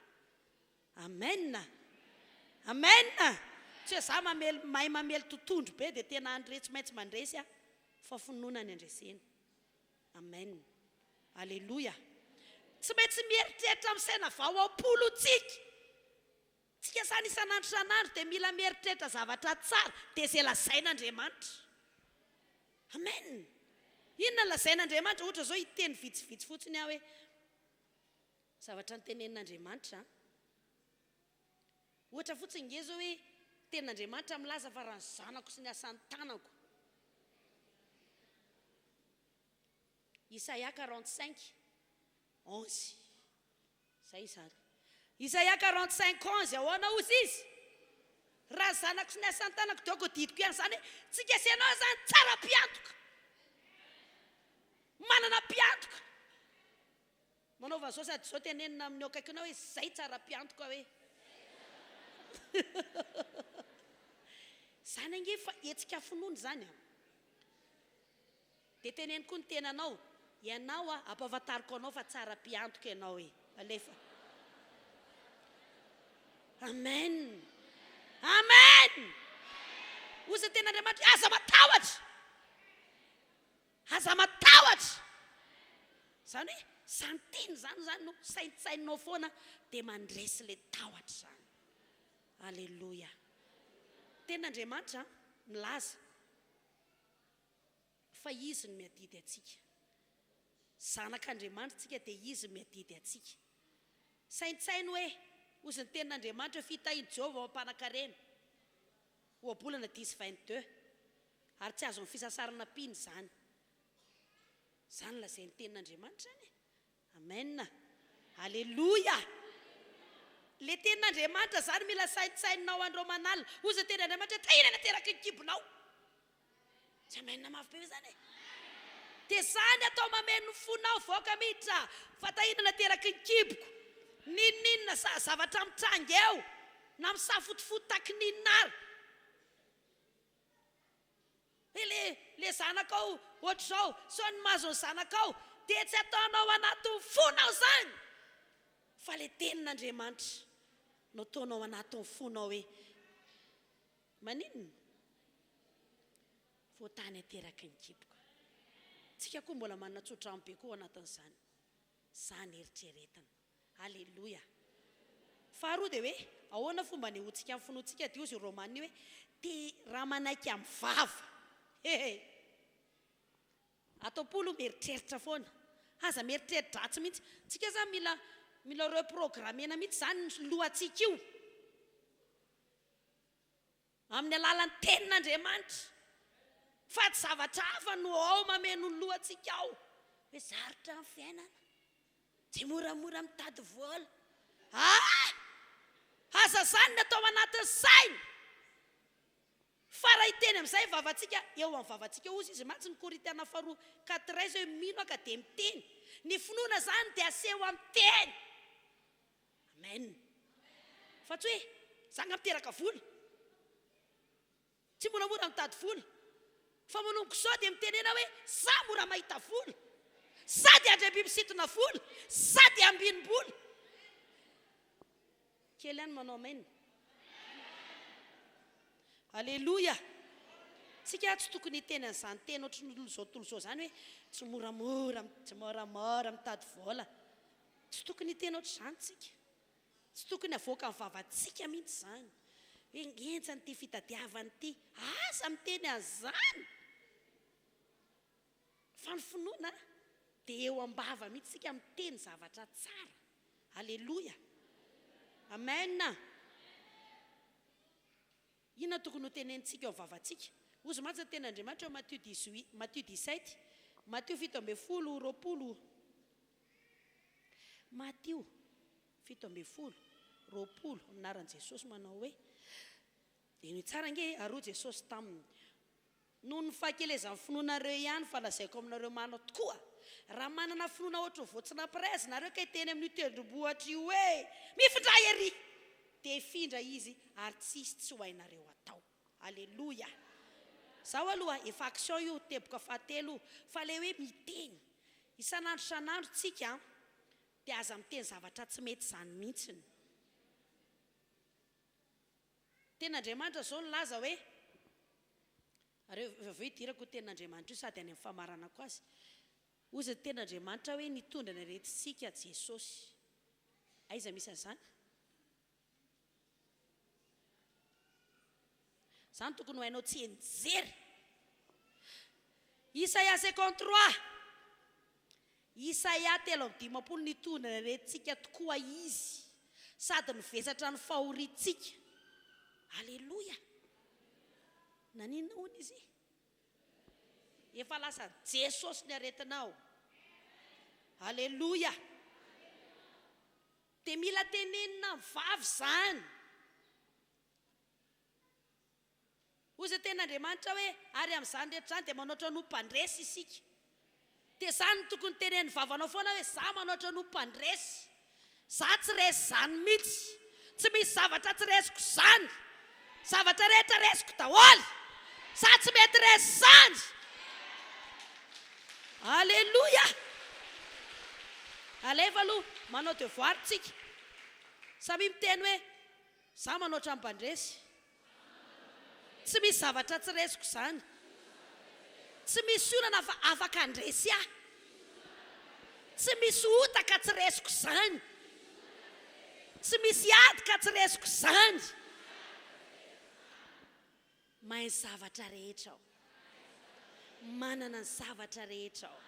amen amen tsy hoe za mahay mamely totondro be dia tena andresy maintsy mandresy fa finoana ny andreseny amen alleluia tsy maintsy mieritreritra amin'ny saina vaoapolo tsika zany isan'andro san'andro dia mila mieritreritra zavatra tsara dia izay lazain'Andriamanitra amen. Inona lazain'Andriamanitra ohatra zao hiteny vitsivitsy fotsiny aho hoe zavatra nytenenin'Andriamanitra. Ohatra fotsiny nge zao hoe tenin'Andriamanitra milaza fa raha ny zanako sy ny asan'ny tanako. Isaia 45:11. Zay zany. Isaia 45:11 ahoana ozy izy? Raha zanako sy ny asan'ny tanako dioko didiko ihany zany hoe tsika senao zany tsara mpiantoka. Manana mpiantoka. Manaova zao sady zao tenenina amin'ny akaikinao hoe zay tsara mpiantoka hoe. Zany ange fa etsika finoana zany. Dia teneniko ny tenanao, ianao ampahafantariko anao fa tsara mpiantoka ianao hoe. Alefa. Amen. Amen. Ozy ny tenan'Andriamanitra aza matahotra. Aza matahotra. Zany hoe zany teny zany no saintsainao foana dia mandresy le tahotra zany. Alleluia. Tenan'Andriamanitra milaza fa izy no miadidy atsika. Zanak'Andriamanitra tsika dia izy no miadidy atsika. Saintsainy hoe ozy ny tenan'Andriamanitra fitahiany Jehovah mampanan-karena. Ohabolana 10:22. Ary tsy azo ny fisasarana piny zany. Zany lazay ny tenan'Andriamanitra zany. Amen. Alleluia. Le tenan'Andriamanitra zany mila saintsainao andro manalina. Ozy ny tenan'Andriamanitra tahirana teraky ny kibonao. Tsy amen mafy be zany. Dia zany atao mameno fonao voaka mihitra fa tahirana teraky ny kiboko. Ninina zavatra mitranga eo na misafotofoto taky ninara. Le zanakao ohatra zao sao ny mahazo ny zanakao dia tsy ataonao anatin'ny fonao zany fa le tenin'Andriamanitra no ataonao anatin'ny fonao hoe maninona voatany ateraky ny kiboko. Tsika koa mbola manana tsotra be koa anatin'izany. Zany eritreretana. Alleluia. Faharoa dia hoe ahoana fomba ny hotsika amin'ny fonotsika dia ozy Romany hoe dia raha manaiky amin'ny vava. Atao-polo mieritreritra foana. Aza mieritreritra ratsy mihitsy. Tsika zany mila reprogramena mihitsy zany ny lohantsika io. Amin'ny alalan'ny tenin'Andriamanitra. Fa tsy zavatra hafa no ao mameno ny lohantsika ao. Hoe zarotra amin'ny fiainana. Tsy moramora mitady vola. Aza zany natao anatin'ny saina. Fa raha hiteny amin'izay vavantsika, eo amin'ny vavantsika ozy izy matsy ny Korintana 4:13 hoe mino aka dia miteny. Ny finoana zany dia aseho amin'ny teny. Amen. Fa tsy hoe zanga miteraka vola. Tsy moramora mitady vola. Fa manomboka sao dia mitenena hoe za mora mahita vola. Sady andreby misintona vola. Sady ambinimbola. Kely ihany manao amen. Alleluia. Tsika tsy tokony hiteny an'izany teny ohatran'olona zao tontolo zao zany hoe tsy moramora mitady vola. Tsy tokony hiteny ohatr'izany tsika. Tsy tokony havoaka ny vavantsika mihitsy zany. Hoe ngentsany ity fitadiavany ity. Aza miteny an'izany. Fa ny finoana dia eo am-bava mihitsy tsika miteny zavatra tsara. Alleluia. Amen. Inona tokony ho tenenitsika eo vavantsika? Ozy matsy tenan'Andriamanitra eo Matthieu 17, Matthieu 17:20. Matthieu 17:20. Anaran'i Jesosy manao hoe dia ny tsara nge aroa Jesosy taminy. Noho ny fahakelezan'ny finoanareo ihany fa lazaiko aminareo manao tokoa. Raha manana finoana ohatry voatsina praizy nareo ka hiteny amin'ny tendrombohitra io hoe mifindra ery. Dia hifindra izy ary tsisy tsy ho hainareo atao. Alleluia. Zao aloha efa action io teboka fahatelo fa le hoe miteny. Isan'andro tsika dia aza miteny zavatra tsy mety zany mihitsiny. Tenan'Andriamanitra zao nilaza hoe areo idirako tenan'Andriamanitra io sady any amin'ny famaranako azy. Ozy tenan'Andriamanitra hoe nitondra ny aretintsika Jesosy. Aiza misy an'izany? Zany tokony ho hainao tsy enjery. Isaia 53 Isaia 3:5 nitondra retintsika tokoa izy sady nivesatra ny fahoritsika. Aleloia. Nanina hono izy? Efa lasa Jesosy ny aretinao. Aleloia. Dia mila tenenina vavy zany. Ozy ten'Andriamanitra hoe ary amin'izany rehetra zany dia manoatra no mpandresy isika. Dia zany tokony tenen'ny vavanao foana hoe za manoatra no mpandresy. Za tsy resy zany mihitsy. Tsy misy zavatra tsy resiko zany. Zavatra rehetra resiko daholo. Za tsy mety resy zany. Aleluia. Aleva aloha manao devoirtsika. Samy miteny hoe za manoatra mpandresy. Tsy misy zavatra tsy resiko zany. Tsy misy olana fa afaka andresy aho. Tsy misy otaka tsy resiko zany. Tsy misy ady ka tsy resiko zany. Mahay zavatra rehetra aho. Manana ny zavatra rehetra aho.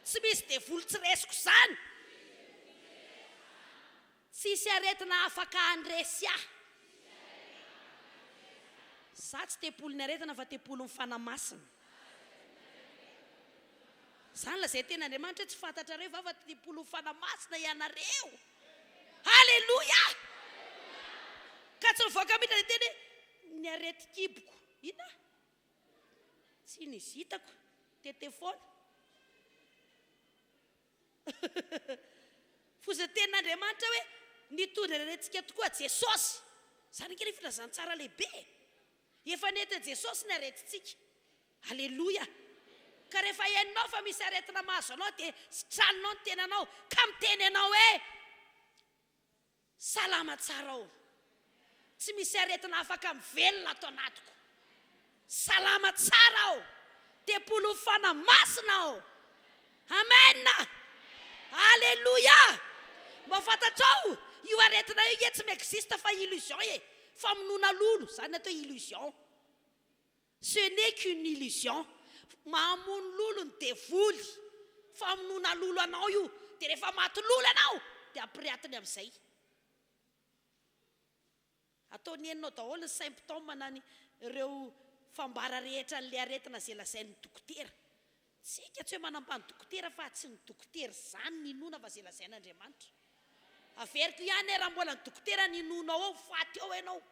Tsy misy devoly tsy resiko zany. Tsisy aretina afaka andresy aho. Za tsy tepolony aretina fa tepolony fanamasina. Zany la zay ten'Andriamanitra tsy fantatrareo fa tepolony fanamasina ianareo. Aleluia. Ka tsy mivoaka mihitsy ny teny ny areti-kiboko. Ina? Tsy nisy hitako. Tetefona. Fozany ten'Andriamanitra hoe nitondra aretintsika tokoa Jesosy. Zany kely filazany tsara lehibe. Efa nety Jesosy ny aretintsika. Aleluia. Ka rehefa henonao fa misy aretina mahazo anao dia tranonao ny tenanao ka miteny anao hoe salama tsara ao. Tsy misy aretina afaka mivelona ato anatiko. Salama tsara ao. Tepolo fanamasina ao. Amen. Aleluia. Mafantatrao io aretina io tsy m'existe fa illusion e. Famonoana lolo, zany atao illusion. Ce n'est qu'une illusion. Mamono lolo ny devoly. Famonoana lolo anao io. Dia rehefa maty lolo anao dia ampirehatiny amin'izay. Ataony henonao daholo ny symptôme na ny ireo fambara rehetra n'ilay aretina izay lazain'ny dokotera. Tsika tsy hoe manambany dokotera fa tsy ny dokotera zany ninona fa izay lazain'Andriamanitra. Averiko ihany raha mbola ny dokotera ninonao ao faty ao ianao.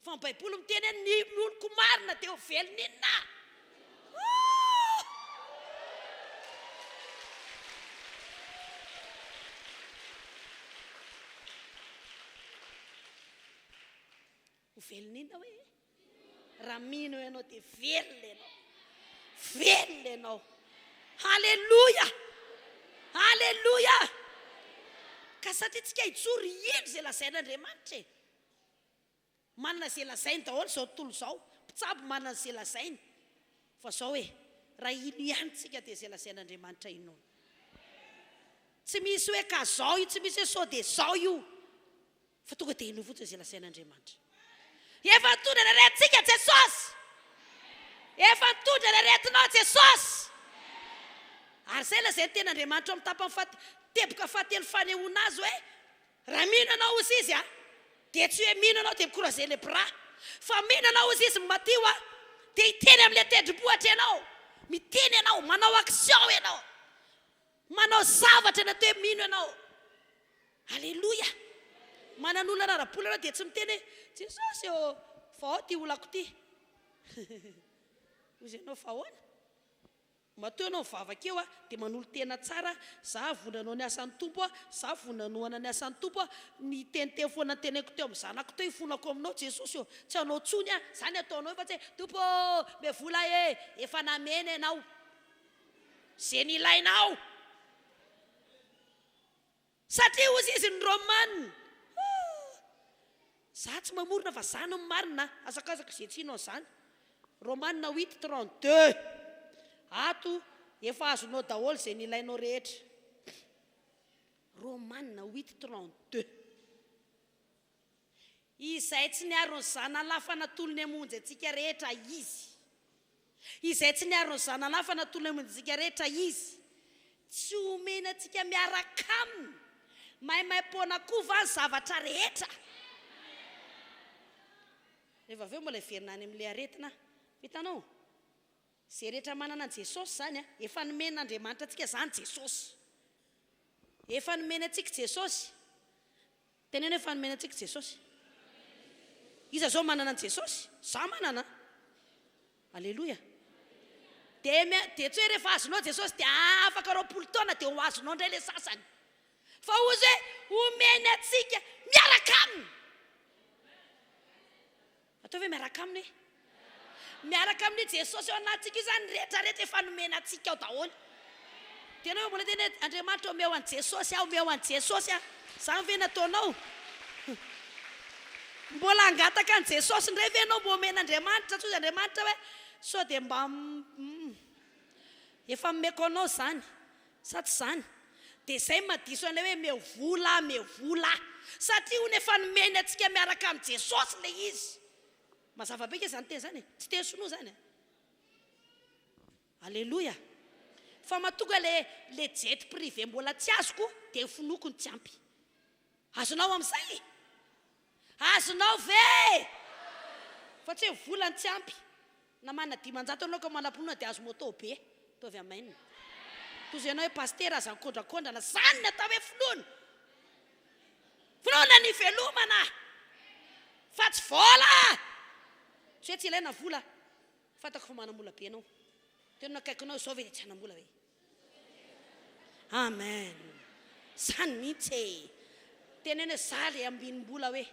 Fa ny Baiboly miteny hoe ninonoko marina dia ho velon'inona. Ho velon'inona hoe? Raha mino ianao dia velona ianao. Velona ianao. Aleluia. Aleluia. Ka satria tsika hijoro ino izay lazain'Andriamanitra e. Manana izay lazainy daholo izao tontolo izao. Mpitsabo manana izay lazainy. Fa izao hoe raha ino ihany tsika dia izay lazain'Andriamanitra ino. Tsy misy hoe ka zao io, tsy misy hoe sao dia zao io. Fa tonga dia ino fotsiny izay lazain'Andriamanitra. Efa nitondra ny aretintsika Jesosy. Efa nitondra ny aretinao Jesosy. Ary izay lazainy ten'Andriamanitra amin'ny tapany teboka fahatelo fanehoana azy hoe raha mino anao ozy izy dia tsy hoe mino anao dia mikoraze le bras. Fa mino anao ozy izy matio dia hiteny amin'ilay tendrombohitra ianao. Miteny ianao, manao action ianao. Manao zavatra natao hoe mino ianao. Aleluia. Manan'olona rarabola ianao dia tsy miteny hoe Jesosy fa ao ty olako ty. Ozy ianao fa ahoana? Matoa ianao mivavaka eo dia manolo tena tsara. Za vonanao ny asan'ny tompo za vonanoana ny asan'ny tompo ny teniteny foana teneko teo amin'ny zanako teo ifonako aminao Jesosy eo. Tsy anao tsony zany ataonao fa tsy hoe tompo me vola efa namena ianao. Zay ny ilainao. Satria ozy izy ny Romanina. Za tsy mamorona fa zany ny marina. Azakazaka izay tsinao zany. Romanina 8:32. Ato efa azonao daholo izay ny ilainao rehetra. Romanina 8:32. Izay tsy niaro ny zanany lafa natolony hamonjy antsika rehetra izy. izay tsy niaro ny zanana fa natolona amintsika rehetra izy tsy omena antsika miaraka aminy maimai-poana koa va ny zavatra rehetra rehefa aveo mbola verina any amin'ilay aretina hitanao zay rehetra manana an Jesosy zany a efa nomen'Andriamanitra antsika zany Jesosy efa nomena antsika Jesosy tenena efa nomena antsika Jesosy iza zao manana an Jesosy za manana alleluia de tsy hoe rehefa azonao Jesosy de afaka roapolo taona de ho azonao indray le sasany fa ozy hoe omeny antsika miaraka aminy atao hoe miaraka aminy miaraka amin'ny Jesosy ao anatsika io zany rehetrarehetra efa nomena antsika ao daholo tena hoe mbola tena Andriamanitra omeo an Jesosy aho omeo an Jesosy a zany ve nataonao mbola angataka an Jesosy ndray ve anao mbo omen'Andriamanitra tsozy Andriamanitra hoe so de mba efa mmeko anao zany sa tsy zany de zay madiso an'ilay hoe mevola satria hono efa nomeny antsika miaraka amin'ny Jesosy le izy mazava be ke zany teny zany tsy teny sonoa zany alleluia fa matonga le jet privé mbola tsy azoko de finokony tsy ampy azonao amin'izay azonao ve fa tsy hoe volany tsy ampy na mana 500 anao ka manam-ponona de azo moto be tovy amainina toy zay anao hoe paster aza kondrakondrana zany natao hoe finoana ny velomana fa tsy vola tsy hoe tsy ilaina vola fatako fa manambola be anao tena akaikinao zao ve de tsy anambola ve amen zany mihitsy tenena za le ambinimbola hoe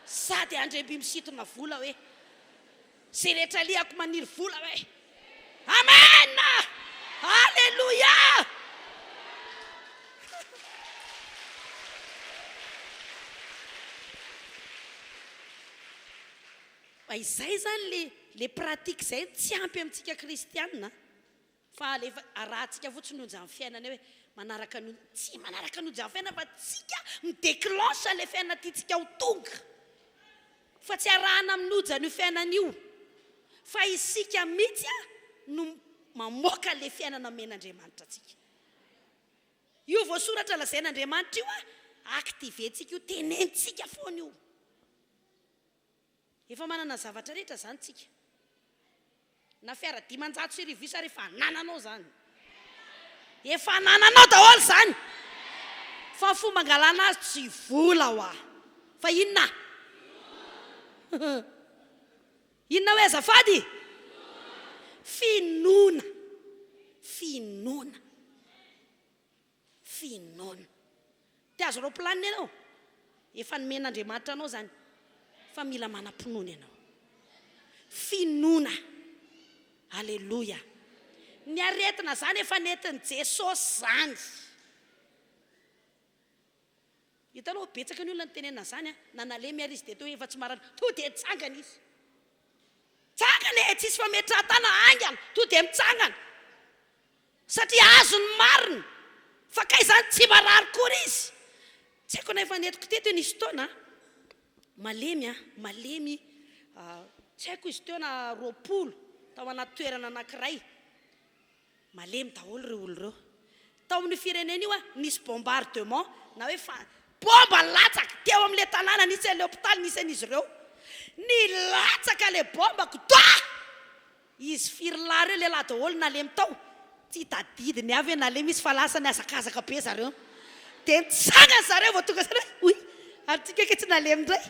sady andremby misitona vola hoe zay rehetra liako maniry vola hoe amen alleluia fa izay zany le pratique zay tsy ampy amintsika kristianina fa le arahantsika fotsiny nojo amin'ny fiainana hoe manaraka no tsy manaraka nojo amin'ny fiainana fa tsika midéclenche le fiainana tiantsika ho tonga fa tsy arahana aminoja ny fiainana io fa isika mihitsy no mamoaka le fiainana men'Andriamanitra antsika io voasoratra lazain'Andriamanitra io activentsika io tenentsika foana io efa manana zavatra rehetra zany tsika na fiara 500 sy rivisa rehefa nananao zany efa nananao daholo zany fa fomba angalana azy tsy vola hoa fa inona inona hoe azafady finoana te azo roplanina ianao efa nomen'Andriamanitra anao zany fa mila manam-pinoana ianao finoana alleluia ny aretina zany efa nentin'i Jesosy zany hitanao betsaka ny olona nytenena zany nanalemy ary izy de teo efa tsy marana to de tsangana izy tsangana tsisy fametratana angana to de mitsangana satria azony marina fa kay zany tsy marary kory izy tsy haiko na efa netiko teto nisy taona malemy tsy haiko izy teo na 20 tao anaty toerana anankiray malemy daholo reo olo reo tao amin'ny firenena io nisy bombardement na hoe bomba latsaka teo amin'le tanàna nisy an'le hôpitaly nisy an'izy ireo ny latsaka le bomba koda izy firila reo le lahy daholo nalemy tao tsy tadidiny avy nalemy izy fa lasa niazakazaka be zareo de nitsangana zareo vao tonga zareo oy ary tsika ke tsy nalemy ndray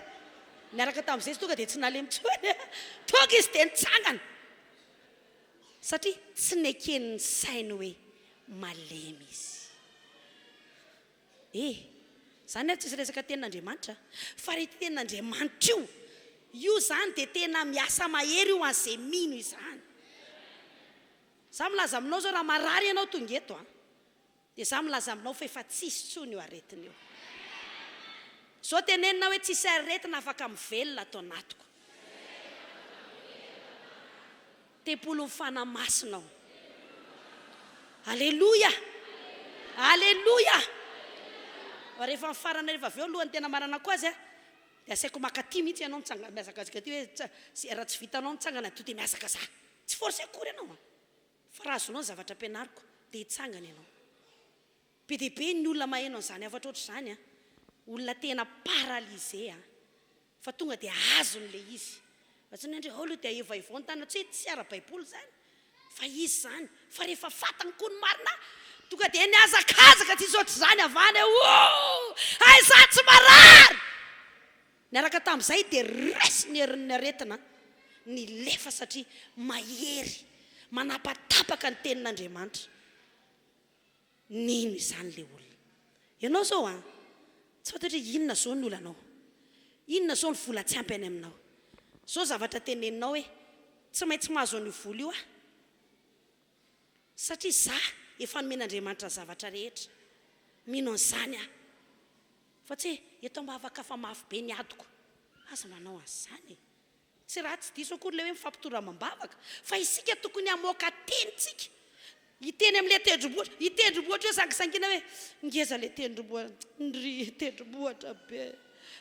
niaraka tamin'izay izy tonga de tsy nalemy tsoany tonga izy de nitsangana satria tsy neken'ny sainy hoe malemy izy zany a tsisy resaka tenin'Andriamanitra fa ry tenin'Andriamanitra io zany de tena miasa mahery io an'izay mino izany za milaza aminao zao raha marary ianao tonga eto de za milaza aminao fa efa tsisy tsony io aretina io zao tenenina hoe tsisy aretina afaka mivelona atao anatiko tempolo mifanamasinao alleluia alleluia rehefa mifarana rehefa aveo lohany tena marana koa azy de asaiko makaty mihitsy ianao mitsangana miazakazaka ty hoe raha tsy vitanao mitsangana to de miazaka za tsy force akory ianao fa raha azonao ny zavatra ampianariko dia hitsangana ianao. Be dia be ny olona maheno an'izany afatra ohatr' izany a, olona tena paralysé a, fa tonga dia azon'le izy. Vatsiny andre aloha dia evaivao ny tana tsy hoe tsy ara-baiboly zany, fa izy zany. Fa rehefa fatany koa ny marina, tonga dia niazakazaka tsisy ohatr' izany avany ay za tsy marary. Niaraka tamin'izay dia resy ny herin'ny aretina ny lefa satria mahery manapatapaka ny tenin'Andriamanitra. Nino izany le olona. Ianao zao a, tsy fantatra hoe inona zao ny olanao, inona zao ny vola tsy ampy any aminao. Zao zavatra teneninao hoe tsy maintsy mahazo an'io vola io a, satria za efa nomen'Andriamanitra zavatra rehetra. Mino an'izany a, fa tsy hoe eto am-bavaka fa mafy be ny adiko, aza manao an'izany. Tsy raha tsy diso akory le hoe mifampitora-am-bavaka, fa isika tokony hamoaka tenitsika. Hiteny amin'ilay tendrombohitra, hitendrombohitra hoe sangisangiana hoe ngeza le tendrombohitra, ndry tendrombohitra be,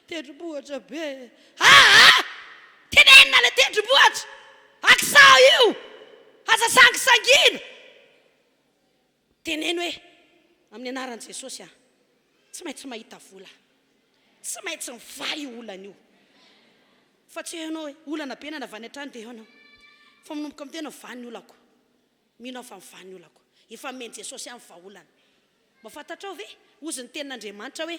tendrombohitra be. Tenenina le tendrombohitra, akizao io, aza sangisangiana. Teneny hoe amin'ny anaran'i Jesosy a, tsy maintsy mahita vola, tsy maintsy mivahy olana io. Fa tsy ianao hoe olana be na avy any an-trano dia ianao fa manomboka amin'ny tena mivahy ny olako. Mino aho fa mivahy ny olako, efa meny Jesosy amin'ny vahaolana. Mahafantatra ve ozy ny tenin'Andriamanitra hoe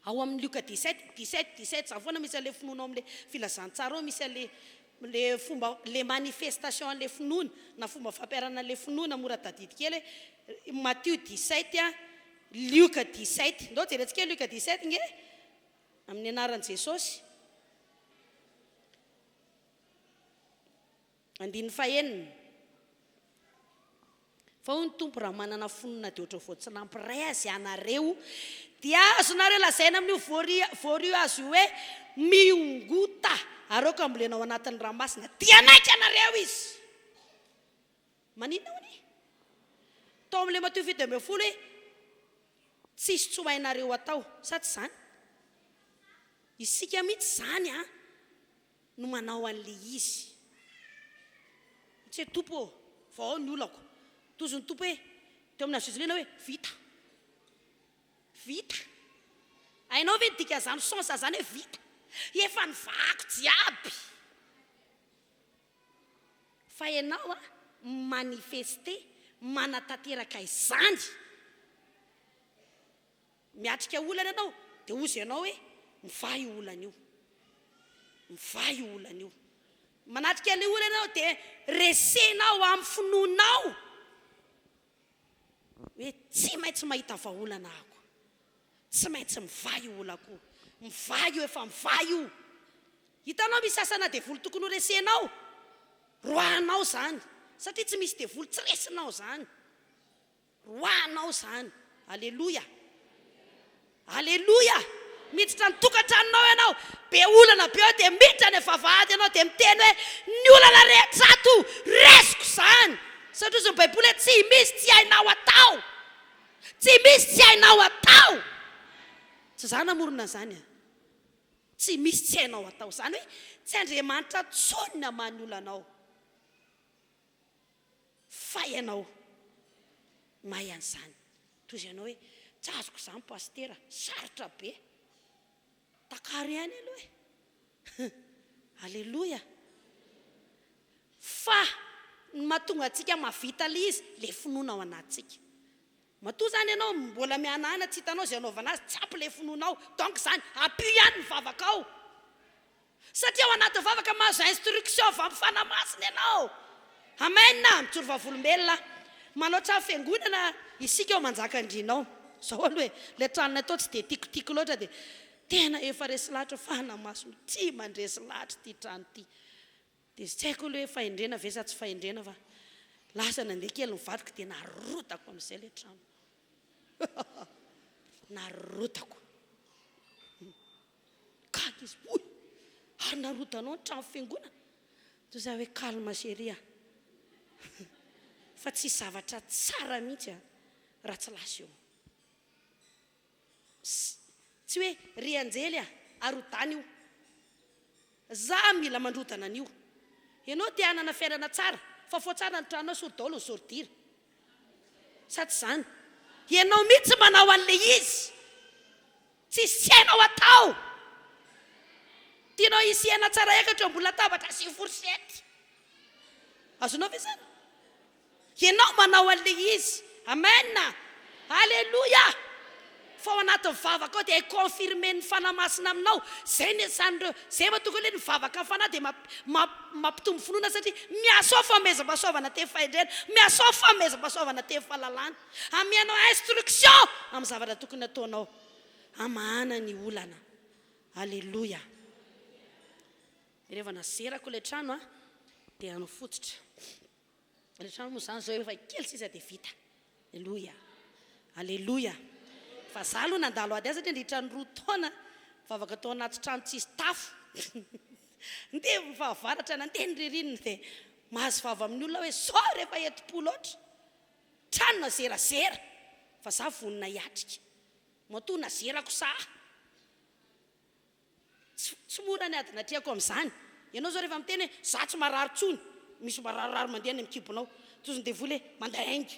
ao amin'ny Luka 17 zavoana misy an'ilay finoana amin'ilay filazantsara, misy an'ilay fomba le manifestation an'ilay finoana na fomba fampiarana an'ilay finoana mora tadidy kely hoe Matthieu 17 a, Luka 17. Ndao jerentsika Luka 17 nge amin'ny anaran'i Jesosy. Andiny fahenina. Fa hoy ny tompo raha manana fonona dia ohatry vao tsy nampiray azy anareo dia azonareo lazaina amin'io voario azy io hoe miongota areoko ambolenao anatin'ny ranomasina dia naika anareo izy. Maninona hony? Tao amin'ilay Matthieu 7:10 hoe tsisy tsy ho hainareo atao, sa tsy izany? Isika mihitsy zany a no manao an'le izy. Tsy hoe tompo vao ny olako, tozo ny tompo hoe teo amin'ny azozilena hoe vita, vita. Hainao ve dika zany sonsa zany hoe vita, efa nivako jiaby. Fa ianao a manifeste, manatanteraka izany. Miatrika olana ianao dia ozy ianao hoe mivahy olana io, mivahy olana io. Manatrika ilay olana ianao dia resenao amin'ny finoanao hoe tsy maintsy mahita vahaolana ako, tsy maintsy mivahy olako, mivahy io, efa mivahy io. Hitanao misy sasana devoly tokony ho resenao, roanao zany, satria tsy misy devoly tsy resinao zany, roanao zany. Alleluia, alleluia. Miditra ny tokantranonao ianao, be olana be dia miditra ny vavahady ianao dia miteny hoe ny olana rehetra ato resiko zany. Satria ozy ny baiboly hoe tsy misy tsy hainao atao, tsy misy tsy hainao atao. Tsy zany namorona zany a, tsy misy tsy hainao atao zany hoe tsy Andriamanitra tsony namany olanao, fa ianao mahay an'izany. Toy ianao hoe tsy azoko zany pastera, sarotra be, takary ihany aloha e. Alleluia. Fa mahatonga antsika mavita le izy, le finoana ao anatsika. Matoa zany ianao mbola mianana tsy hitanao zay anaovana azy, tsy ampy le finoanao, donc zany ampio ihany ny vavaka ao. Satria ao anaty vavaka mahazo instruction avy amin'ny fanamasina ianao. Amen. Mitsoro vavolombelona manoatra fiangonana isika ao manjaka andrinao. Zao aloha le tranona atao tsy dia tikotiko loatra dia tena efa resy lahatra fanamasina ty mandresy lahatra ty trano ty. Dia tsy haiko aloha hoe fahendrena ve sa tsy fahendrena, fa lasa nandeha kely nivadika dia narotako amin'izay le trano. Narotako. Kaka izy, oy, ary narotanao ny trano fiangonana. Toy izay hoe calme chérie. Fa tsy zavatra tsara mihitsy a raha tsy lasa eo. Tsy hoe ry anjely a arotany io, za mila mandrotana an'io. ianao tia hanana fiainana tsara fa fo tsara ny tranonao sordolo ny sordira sa tsy zany ianao mihitsy manao an'le izy tsy sianao atao tianao isiana tsara ekatra mbola tabatra sy forsety azonao ve zany ianao manao an'le izy amen halleloia fa ao anatin'ny vavaka ao dia confirme ny fanamasina aminao zay ny san'ireo zay matoko le ny vavaka ny fanahy dia mampitombo finoana satria miasao famezam-pasoavana teny fahendrena miasao famezam-pasoavana teny fahalalana amianao instruction amin'ny zavatra tokony ataonao amahana ny olana halleloia rehefa nazerako le trano dia anofototra le trano moa zany zao efa kely sisa dia vita halleloia halleloia fa za aloha nandalo ady azy satria ndritrany 2 taona vavaka tao anaty trano tsisy tafo ndeha mifahavaratra nandeha ny ririnina dia mahazo vava amin'ny olona hoe sao rehefa eti-polo oatra trano nazerazera fa za vonina hiatrika matoa nazerako sa tsy mora ny adina triako amin'izany ianao zao rehefa miteny hoe za tsy marary tsony misy mararirary mandeha ny mikibonao tozony dia voly hoe mandaingy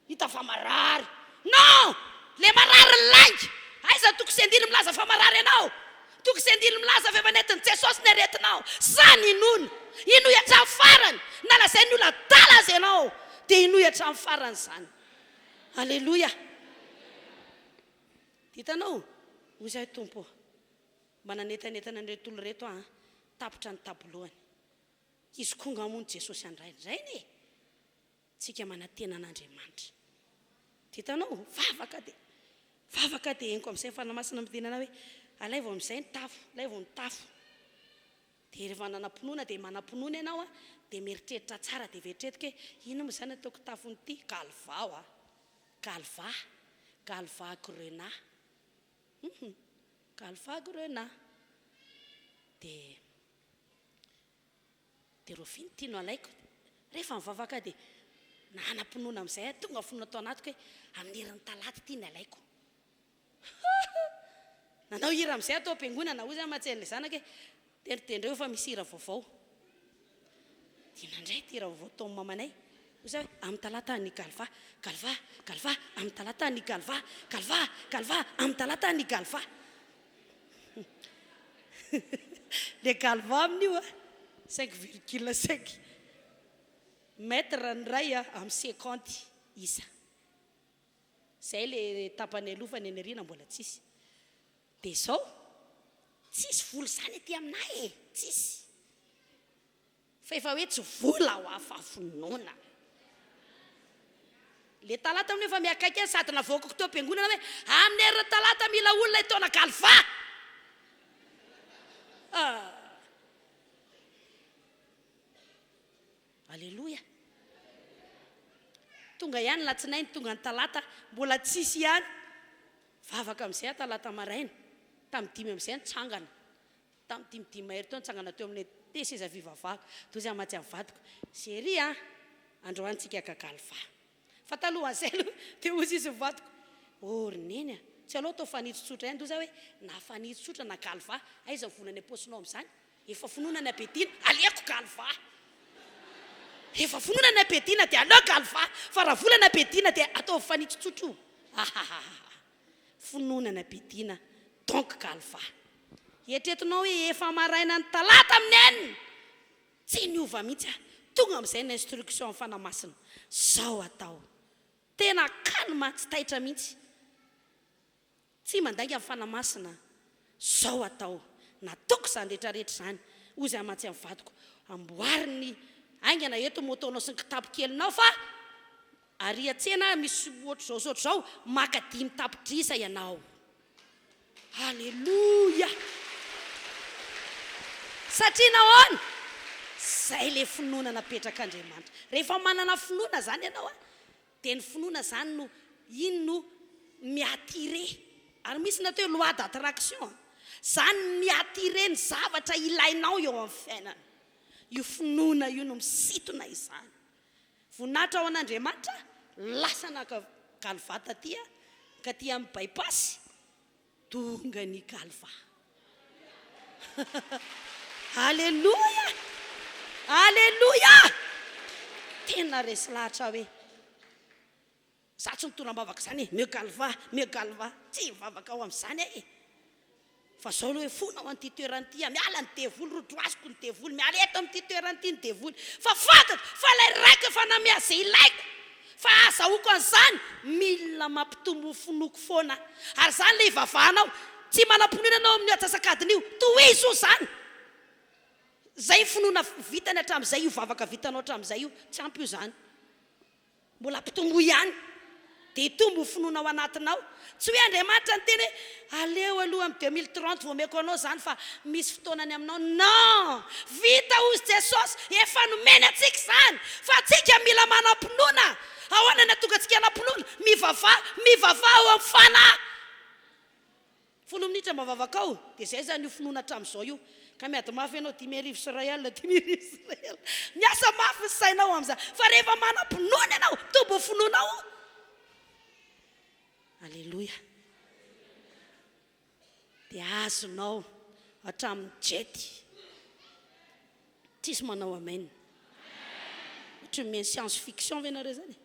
hita fa marary non le marary ny langy aiza toko sy andiny milaza fa marary ianao toko sy andiny milaza fa efa nentin'ny jesosy ny aretinao zany inona inoy hatramin'ny farany na lazay ny olona dala azy ianao dia inoy hatramin'ny farany zany halleloia hitanao hoy zay tompo mba nanetanetana an'ireto olo reto tapitra ny tabolohany izy konga mony jesosy andraindray tsika manantena an'Andriamanitra hitanao vavaka dia eniko amin'izay fanamasina midinana hoe alaivo amin'izay ny tafo alaivo ny tafo dia rehefa nanam-pinoana dia manam-pinoana ianao dia mieritreritra tsara dia veritretika hoe ino moa zany ataoko tafon'ity galva grena galva grena dia rofiny tiano alaiko rehefa mivavaka dia nanam-pinoana amin'izay tonga finoana atao anatiko hoe amin'ny herin'ny talata ity ny alaiko nanao hira amin'izay atao am-piangonana ozy matsen'le zanaka hoe tendreo fa misy hira vaovao dinandray ty hira vaovao taon'ny mamanay ozy hoe amin'ny talata ny galva amin'ny talata ny galva amin'ny talata ny galva le galva amin'io 5,5 mètre ny ray amin'ny 50 isa zay le tapany alofany enerina mbola tsisy dia zao tsisy vola zany aty aminahy tsisy fa efa hoe tsy vola ho afafinoana le talata amin'ny efa miakaiky sady navoakako teo am-piangonana hoe amin'ny herin'ny talata mila olona itaona galva halleloia tonga ihany latsinainy tonga ny talata mbola tsisy ihany vavaka amin'izay talata maraina tamin'ny 5 amin'izay nitsangana tamin'ny 5 mahery teo nitsangana teo amin'ny teseza fivavaka toy zay matsy amin'ny vadiko séri androantsika kagalva fa talohan'izay aloha dia ozy izy vadiko roneny tsy aloha tao fanitsotra ihany toy zay hoe na fanitsotra na galva aiza vonany aposinao amin'izany efa finoana ny abedina aleoko galva efa finoana ny abedina dia aleo galva fa raha volana abedina dia atao fanitsotra io finoana ny abedina donc galva eritretinao hoe efa maraina ny talata amin'ny enina tsy niova mihitsy tonga amin'izay ny instruction amin'ny fanamasina zao atao tena kalma tsy taitra mihitsy tsy mandainga amin'ny fanamasina zao atao nataoko zany rehetrarehetra zany ozy amatsy amin'ny vadiko amboariny aingana eto motonao sy ny kitapo kelinao fa ary atsena misy ohatr' zao maka 10 tapitrisa ianao halleloia satria nahoana zay le finoana napetrak'Andriamanitra rehefa manana finoana zany ianao dia ny finoana zany no ino no miatire ary misy natao loi d'attraction zany miatire ny zavatra ilainao eo amin'ny fiainana io finoana io no misitona izany voninahitra ao an'Andriamanitra lasana galva taty ka ty amin'ny bypass tonga ny galva halleloia Alleloia! Tena resy lahatra hoe za tsy mitoram-bavaka zany megalva tsy mivavaka ao amin'izany e. Fa zao aloha hoe fona ao an'ity toerana ity, miala ny devoly, rodroasiko ny devoly, miala eto amin'ity toerana ity ny devoly. Fa fantatra fa ilay raika efa namea izay ilaiko. Fa azahoako an'izany milina mampitombo fonoko foana. Ary zany ilay ivavahanao, tsy manam-pinoana anao amin'ny atsasakadiny io, tohizo zany. Zay finoana vitany hatramin'izay io vavaka vitanao hatramin'izay io, tsy ampy io zany. Mbola ampitombo ihany. Dia hitombo finoana ao anatinao. Tsy hoe Andriamanitra ny teny aleo aloha amin'ny 2030 vao meko anao zany fa misy fotoanany aminao. Non! Vita hozy Jesosy, efa nomeny antsika zany. Fa antsika mila manam-pinoana. Ahoana ny atonga antsika hanam-pinoana? Mivava ao amin'ny fanahy. 10 minitra mavavaka ao, dia zay zany io finoana hatramin'izao io. Ka miady mafy ianao 10 Israel. Miasa mafy ny sainao amin'izany. Fa rehefa manam-pinoana ianao, tombo finoanao. Alleluia. Dia azonao hatramin'ny jety. Tsisy manao amen. Ohatra mihaino science fiction ve nareo zany?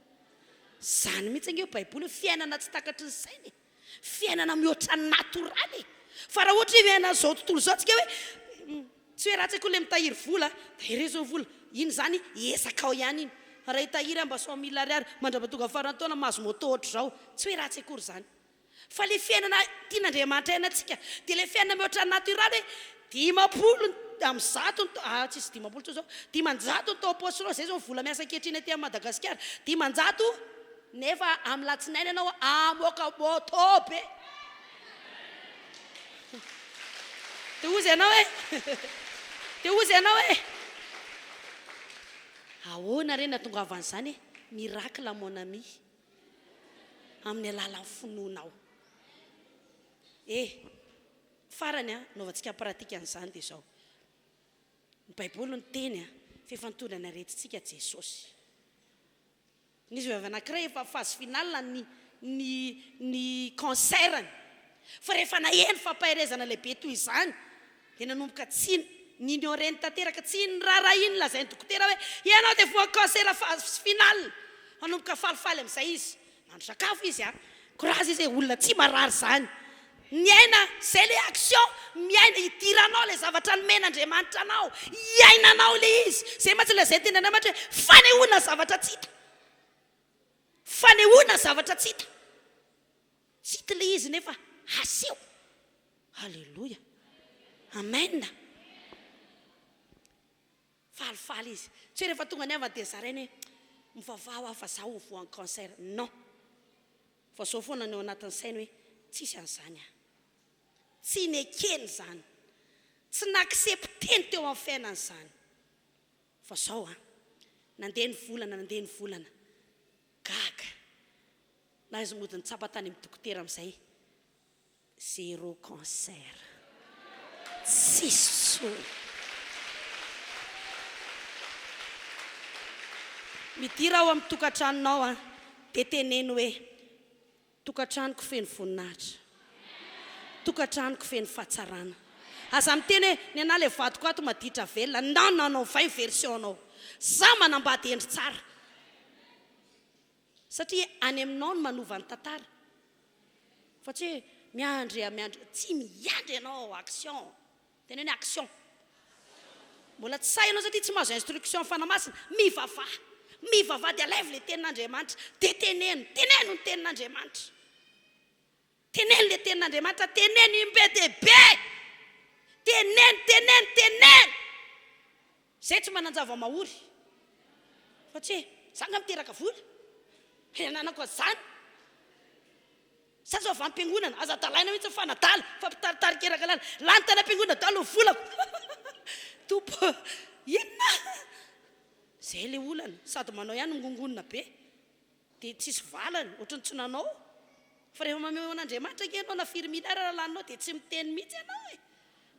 Zany mihitsy ange Baiboly, fiainana tsy takatry ny sainy, fiainana mihoatra natoraly. Fa raha ohatra miaina zao tontolo zao tsika hoe tsy hoe raha tsika le mitahiry vola, tahiry zao vola, iny zany esaka ao ihany iny. Raha hitahiry mba 100 000 ariary mandrapatonga farany taona mahazo moto ohatra zao, tsy hoe raha tsy akory zany. Fa le fiainana tian'Andriamanitra iainantsika, dia le fiainana mihoatra natoraly, 10 amin'ny 100 tsisy 10 tsao zao, 500 tao apôstolo, zay zao vola miasa ankehitriny aty Madagasikara, 500 nefa amin'ny latsinainy ianao amoaka moto be. Dia ozy ianao hoe ahoana reny nahatongavan'izany miracle mon ami amin'ny alalan'ny finoanao. Farany naovantsika pratika an'izany dia zao. Ny Baiboly ny teny fifantondrana retintsika Jesosy. Nisy vehivavy anankiray efa phase finale ny cancerany. Fa rehefa naheno fampaherezana lehibe toy izany, dia nanomboka tsy nignoreny tanteraka, tsy nirara iny lazainy dokotera hoe ianao dia voa cancer phase finale. Nanomboka falifaly amin'izay izy. Nandro sakafo izy courage izy olona tsy marary zany. Miaina zay le action, miaina idiranao le zavatra nomen'Andriamanitra anao, iainanao le izy. Zay matsy lazay teny Andriamanitra hoe fanehoana zavatra tsy hita. Fanehoana zavatra tsy hita. Tsy hita le izy nefa aseho. Halleluja. Amen. Falifaly izy. Tsy hoe rehefa tonga ny avy dia zarainy mivavao fa zaho ho voan'ny cancer. Non. Fa zao foana ny ao anatin'ny sainy hoe tsisy an'izany. Tsy nekeny zany. Tsy naksepteny teo amin'ny fiainana zany. Fa zao nandeha ny volana. Gaga. Na izy mody nitsapa tany amin'ny dokotera amin'izay. 0 cancer. Tsisy. Midira ao amin'ny tokantranonao dia teneny hoe tokantranoko feno voninahitra. Tokantranoko feno fahatsarana. Aza miteny hoe ny ana le vadiko ato maditra velona. Non, vai version anao. Za manambady endry tsara. Satria any aminao no manova ny tantara. Fa tsy hoe miandry, tsy miandry ianao action. Teny hoe action. Mbola tsy sahy ianao satria tsy mahazo instruction fanamasina. Mivava dia alaivo le tenin'Andriamanitra. Dia teneno ny tenin'Andriamanitra. Teneno le tenin'Andriamanitra. Teneno imbe dia be. Teneno. Zay tsy mananjava mahory. Fa tsy hoe zanga miteraka vola. Ananako zany. Sa zao avy am-piangonana, aza dalaina mihitsy fanadala, fa mpitaritarika eraka lala. Lany tany am-piangonana dalo volako. Tompo, inona? Zay le olana, sady manao ihany ngongonina be. Dia tsisy valany, ohatrany tsy nanao. Fa rehefa mameo an'Andriamanitra ianao na firminara raha laninao dia tsy miteny mihitsy ianao e.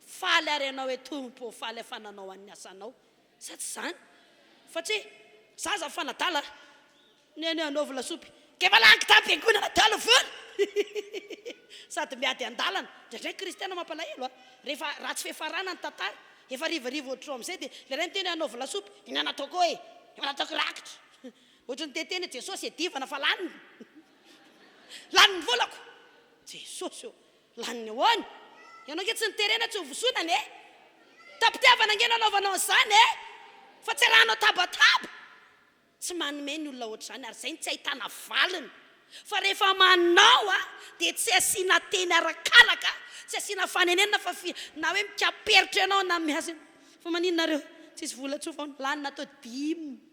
Faly ary ianao hoe tompo, faly afananao amin'ny asanao. Sa tsy zany? Fa tsy zaza fanadala. Neny anaovy lasopy. Kefa lanky tam-piangonana dalo vola. Sady miady an-dalana. Ndraindray kristiana mampalahelo. Rehefa ratsy fiafarana ny tantara. efa rivariva ohatrao amin'izay dia le ray miteny anaova lasopy inana ataoko e inana ataoko rakitra ohatra ny teteny Jesosy edivana fa laniny laniny volako Jesosy io laniny ahoana ianao nge tsy niterena tsy hovosonana e tapitiavana nge nanaovanao an'izany e fa tsy rahanao tabataba tsy manome ny olona ohatr'izany ary zay tsy ahitana valiny fa rehefa manao dia tsy asiana teny arakaraka tsy asiana fanenenina fa na hoe mikaperitra ianao na miasa fa maninonareo tsisy vola tsofa lanina atao 5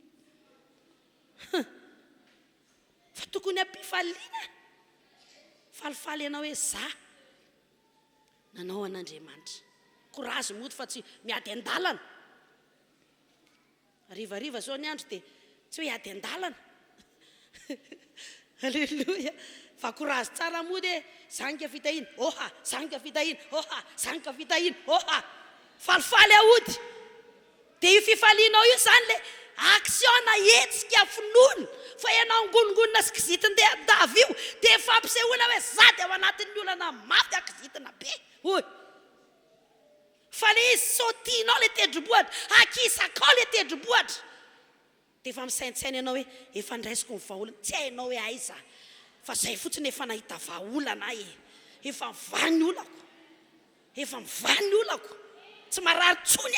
fa tokony ampifaliana falifaly ianao hoe za nanao an'Andriamanitra korazy moto fa tsy miady an-dalana rivariva zao ny andro dia tsy hoe ady an-dalana Alleluia fa korazy tsara mody zanika fitahina oha zanika fitahina oha zanika fitahina oha falifaly aody dia io fifalianao io zany le aksiona hetsika finoana fa ianao ngonongonina sy kizitina dia davy io dia fampisehoana hoe za dia ao anatin'ny olana mafy akizitina be oy fa le izy sotianao le tendrombohatra akisakao le tendrombohatra dia efa misaintsaina ianao hoe efa ndraisiko ny vahaolana tsy hainao hoe aiza fa zay fotsiny efa nahita vahaolana efa mivany olako tsy marary tsony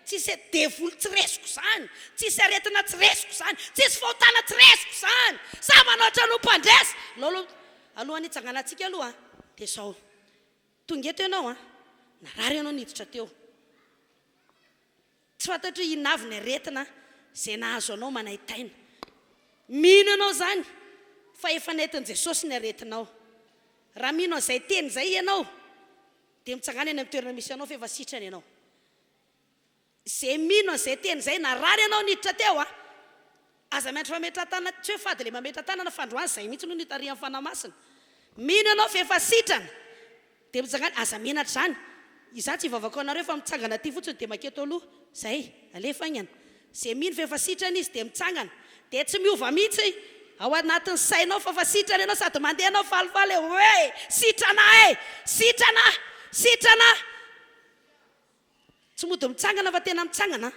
tsisy devoly tsy resiko zany tsisy aretina tsy resiko zany tsisy fahotana tsy resiko zany sa manaotra no mpandresa alohan'ny hitsanganantsika aloha dia zao tonga eto ianao narary ianao niditra teo tsy fantatro inavy ny aretina zay nahazo anao manahitaina mino ianao zany fa efa nentin' Jesosy ny aretinao raha mino an'izay teny zay ianao dia mitsangana eny amin'ny toerana misy ianao fa efa sitrany ianao zay mino an'izay teny zay narary ianao niditra teo aza miandry fametra tanana tsy hoe fady le mametra tanana fandroany zay mihitsy no nitarihan'ny fanamasina mino ianao fa efa sitrana dia mitsangana aza menatra zany iza tsy vavaka anareo fa mitsangana ty fotsiny dia maketo aloha zay alefa ignana zay mino fa efa sitrana izy dia mitsangana dia tsy miova mihitsy ao anatin'ny sainao fa sitrana ianao sady mandeha anao falifaly hoe sitrana sitrana tsy mody mitsangana fa tena mitsangana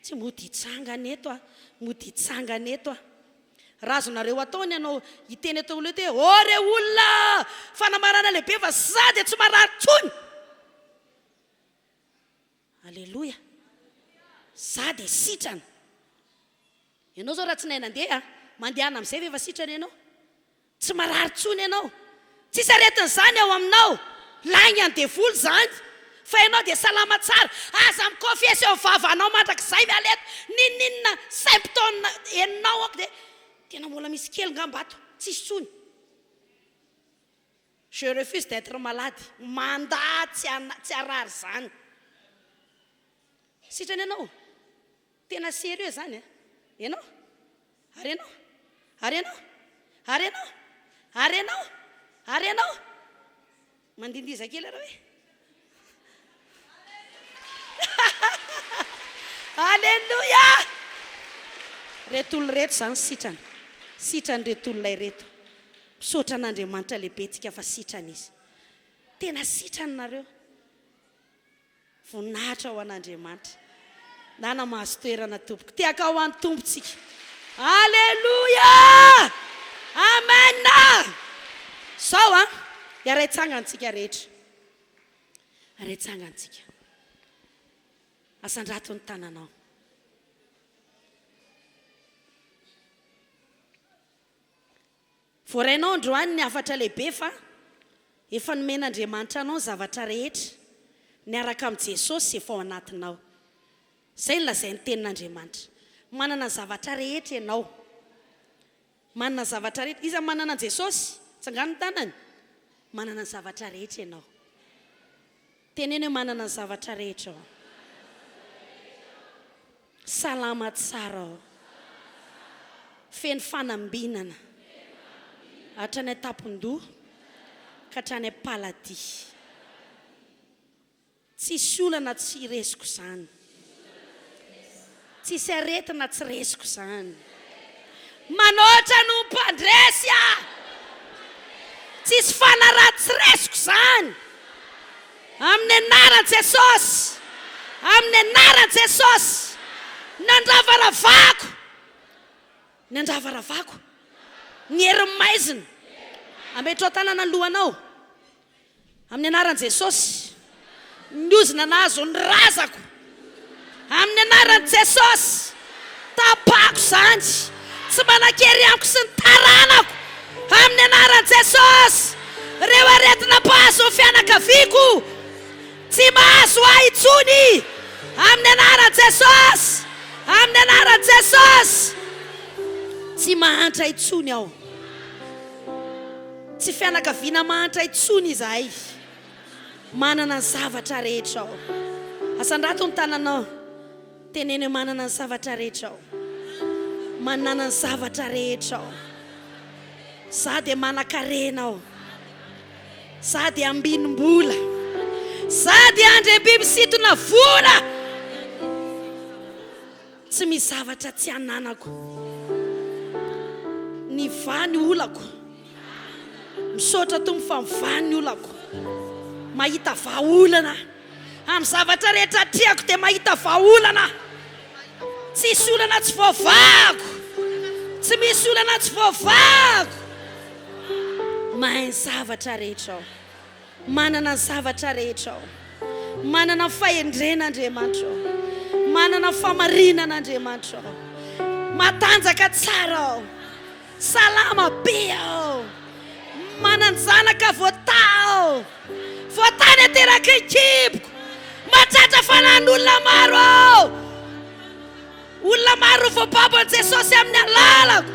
tsy mody hitsangana eto razonareo ataony ianao hiteny eto olo eto hoe re olona fanamarana lehibe fa za dia tsy marary tsony alleloia za dia sitrana ianao zao raha tsy nahay nandeha mandehana amin'izay fa efa sitrana ianao tsy marary tsony ianao tsisy aretin'izany ao aminao laigny any devoly zany fa ianao dia salama tsara aza mikofesy eo vavanao mandrakizay mialeto ninninna symptôme eninao ako dia tena mbola misy kely ngambato tsisy tsony je refuse d'être malade mandat tsy arary zany sitrany ianao tena sérieux zany ianao ary ianao mandindiza kely arao hoe alleluia reto olo reto zany sitrany reto olonay reto misaotra an'Andriamanitra lehibe tsika fa sitrany izy tena sitrany nareo voninahitra ho an'Andriamanitra na mahazo toerana tompoko tiaka ho an'ny tompontsika alleluia amen zao iaraitsangantsika rehetra araitsangantsika asandrato ny tananao voarainao androany ny afatra lehibe fa efa nomen'Andriamanitra anao ny zavatra rehetra niaraka amin'i Jesosy efa ao anatinao zay ny lazay ny tenin'Andriamanitra manana ny zavatra rehetra ianao manana ny zavatra rehetra iza manana an Jesosy tsangano ny tanany manana ny zavatra rehetra ianao teneny hoe manana ny zavatra rehetra ao salama tsara ao feno fanambinana hatrany atampon-doha ka hatrany am-palady tsisy olana tsy resiko zany tsisy aretina tsy resiko zany manoatra no mpandresy tsisy fanaraha tsy resiko zany amin'ny anaran Jesosy, amin'ny anaran Jesosy. Nandravaravako, nandravaravako, ny herin'ny maizina ametrao tanana lohanao amin'ny anaran Jesosy. Nyozina nazo ny razako amin'ny anaran Jesosy. Tapako zany, tsy manan-kery amiko sy ny taranako amin'ny anaran Jesosy. Reo aretina mpahazo fianakaviako tsy mahazo ahy intsony amin'ny anaran Jesosy, amin'ny anaran Jesosy. Tsy mahantra intsony aho, tsy fianakaviana mahantra intsony izahay. Manana ny zavatra rehetra aho. Asandrato ny tananao, teneny manana ny zavatra rehetra aho. Manana ny zavatra rehetra aho. Za dia manan-karena aho. Za dia ambinim-bola. Za dia andre biby situna vola. Tsy misy zavatra tsy ananako. Ny vany olako, misaotra toy ny famivany olako. Mahita vahaolana amin'ny zavatra rehetra triako dia mahita vahaolana. Tsisy olana tsy voavako, tsy misy olana tsy voavako. Mahay ny zavatra rehetra aho, manana ny zavatra rehetra aho. Manana ny fahendren'Andriamanitra aho, manana ny famarinan'Andriamanitra aho. Matanjaka tsara aho, salama be aho. Manana zanaka voata aho, voatany ateraka ekiboko. Matratra fanan'olona maro aho. Olona maro voababan'i Jesosy amin'ny alalako.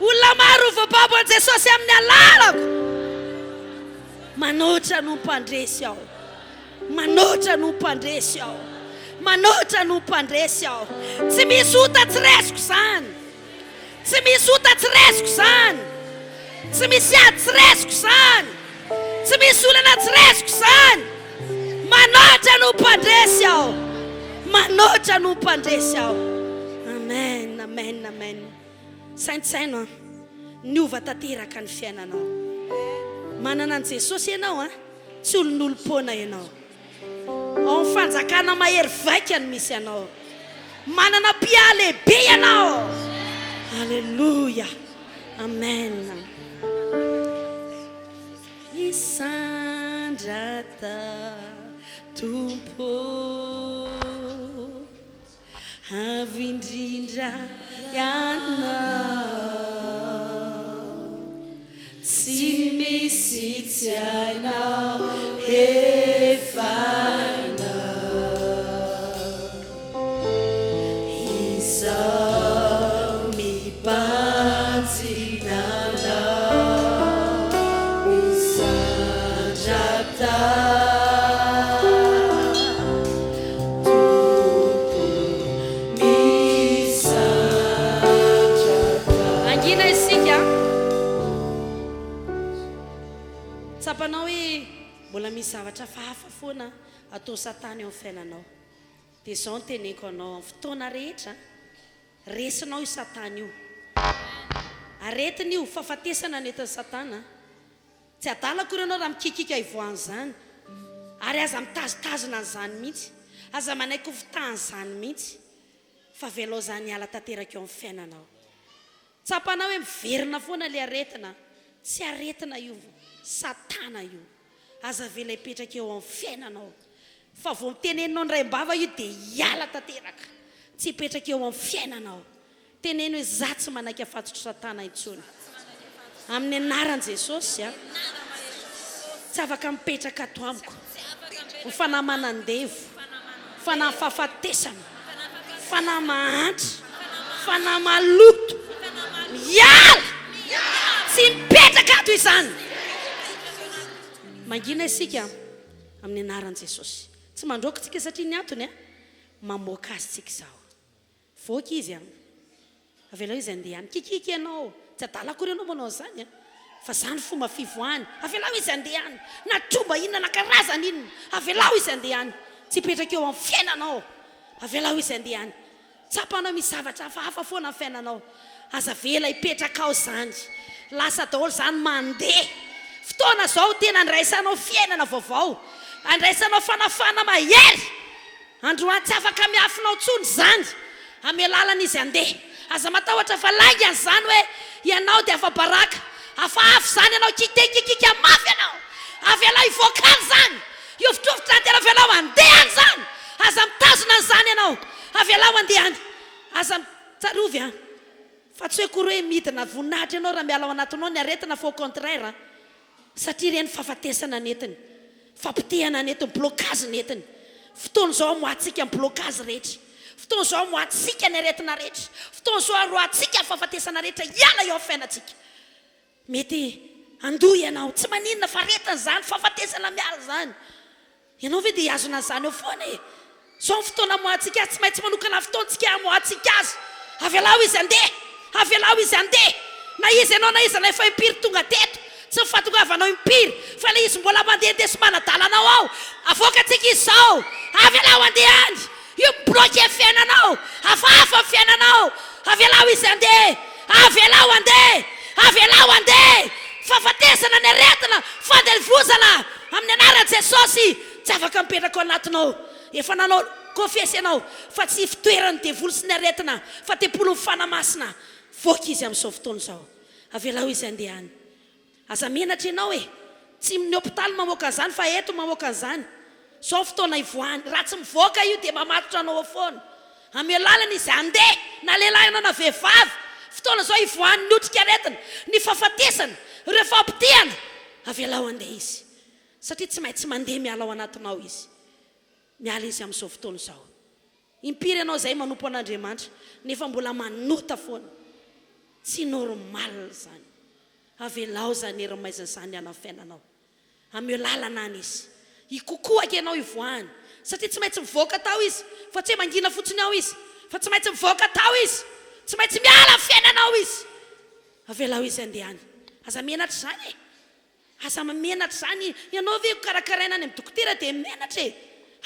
Olona maro voababan'i Jesosy amin'ny alalako. Manoatra no mpandresy aho, manoatra no mpandresy aho, manoatra no mpandresy aho. Tsy misy ota tsy resiko zany, tsy misy ota tsy resiko zany, tsy misy ady tsy resiko zany, tsy misy olana tsy resiko zany. Manoatra no mpandresy aho, manoatra no mpandresy aho. Amen, amen, amen. Saintsaino niova tanteraka ny fiainanao. Manana an Jesosy ianao, tsy olon'olom-pona ianao. Ao amin'ny fanjakana mahery vaika no misy ianao. Manana pia lehibe ianao. Halleluja, amen. Isandrata Tompo avy indrindra ianao. Tsy misy tsy hainao efanao. Izao mibanjina anao. Isandrata Tompo, misandrata. Angina isika. Tsapanao hoe mbola misy zavatra fahafa foana atao satany ao fiainanao. Dia izao no teneko anao amin'ny fotoana rehetra, resinao io satany io. Aretiny io fahafatesana nentin'ny satana. Tsy adala akory ianao raha mikikika ivoan'izany. Ary aza mitazitazina an'izany mihitsy, aza manaiky fitan'izany mihitsy. Fa velao zany hiala tanteraka eo amin'ny fiainanao. Tsapanao hoe miverina foana ilay aretina. Tsy aretina io, satana io. Aza vela hipetraka eo amin'ny fiainanao. Fa vao miteneninao ny raim-bava io dia hiala tanteraka. Tsy hipetraka eo amin'ny fiainanao. Teneno hoe za tsy manaiky afatotro satana intsony. Amin'ny anaran Jesosy, tsy afaka mipetraka ato amiko. Ny fanahy manan-devo, fanahy fahafatesana, fanahy mahantra, fanahy maloto. Miala! Tsy mipetraka ato izany. Mangina isika amin'ny anaran Jesosy. Tsy mandroaka tsika satria ny antony mamoaka azy tsika izao. Voaka izy avela izy andeha. Kikika ianao, tsy adala akory ianao manao izany fa zany fomba fivoahany. Avelao izy andeha. Na tromba inona na karazana inona, avelao izy andeha. Tsy hipetraka eo amin'ny fiainanao. Avelao izy andeha. Tsapanao misy zavatra hafahafa foana amin'ny fiainanao. Aza vela hipetraka ao zany. Lasa daholo zany mandeha. Fotoana zao tena ndraisanao fiainana vaovao. andraisanao fanafana mahery androany tsy afaka miafinao tsony zany ame lalana izy andeha aza matahotra fa lainga an'izany hoe ianao dia afa-baraka afaafy zany ianao kitekikika mafy ianao avy alao ivoakany zany iovitrovitrany tena avy alao andehany zany aza mitazona an'izany ianao avy alao andehany aza mitsarovy a fa tsy hoe kory hoe midina voninahitra ianao raha miala ao anatinao ny aretina fa au contraire satria reny fahafatesana netiny fampitehana netiny blocage netiny fotoana zao moatsika ny blocage rehetra fotoana zao moatsika ny aretina rehetra fotoana zao aroatsika fahafatesana rehetra iala eo fiainatsika mety andoha ianao tsy maninona fa retiny zany fahafatesana miala zany ianao ve dia azona zany eo foana e zao fotoana moatsika azy tsy maintsy manokana fotoantsika moatsika azy avy alao izy andeha avy alao izy andeha na izy ianao na izy na efa impiry tonga teto tsy mifatongaavanao impiry fa le izy mbola mandeha sy manadalanao ao avoakatsika izy zao avy alao andehany io bloqué fiainanao afahafa fiainanao avy alao izy andeha avy alao andeha avy alao andeha fahafatesana ny aretina fandelivozana amin'ny anaran'i Jesosy tsy afaka mipetraka ao anatinao efa nanao confesse ianao fa tsy fitoerany devoly sy ny aretina fa tempolo fanamasina voaka izy amin'izao fotoana zao avy alao izy andehany aza menatra ianao e tsy ny hôpitaly mamoaka an'izany fa eto mamoaka an'izany zao fotoana ivoany raha tsy mivoaka io dia mamatotra anao foana ame lalana izy andeha na lehilahy ianao na vehivavy fotoana zao ivoany ny otrika aretina ny fahafatesana ireo fampitehana avy alao andeha izy satria tsy maintsy mandeha miala ao anatinao izy miala izy amin'izao fotoana zao impiry ianao zay manompo an'Andriamanitra nefa mbola manota foana tsy normal zany avy alao zany eromaizana zany ana fiainanao ame lalana any izy ikokoaka ianao ivoany satria tsy maintsy mivoaka tao izy fa tsy hoe mangina fotsiny ao izy fa tsy maintsy mivoaka tao izy tsy maintsy miala fiainanao izy avy alao izy andehany aza menatra zany e aza menatra zany ianao ve karakaraina any amin'ny dokotera dia menatra e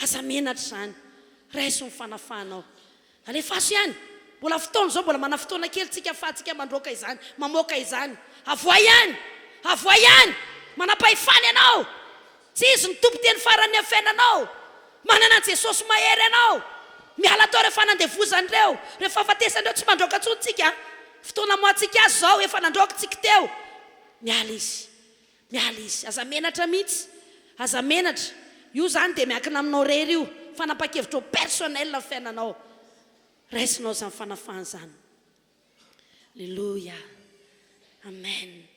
aza menatra zany raiso mifanafahanao alefaso ihany mbola fotoana zao mbola mana fotoana kely tsika afahantsika mandroaka izany mamoaka izany avoa ihany manapahifany ianao tsy izy ny tompo teny farany amin'ny fiainanao manana an Jesosy mahery ianao miala tao rehefa nandevozany reo rehefa afatesany reo tsy mandroaka tsontsika fotoana moatsika azy zao efa nandroaka tsika teo miala izy aza menatra mihitsy aza menatra io zany dia miankina aminao rery io fanapa-kevitra personnel ny fiainanao raisinao zany fanafahana zany alleluia amen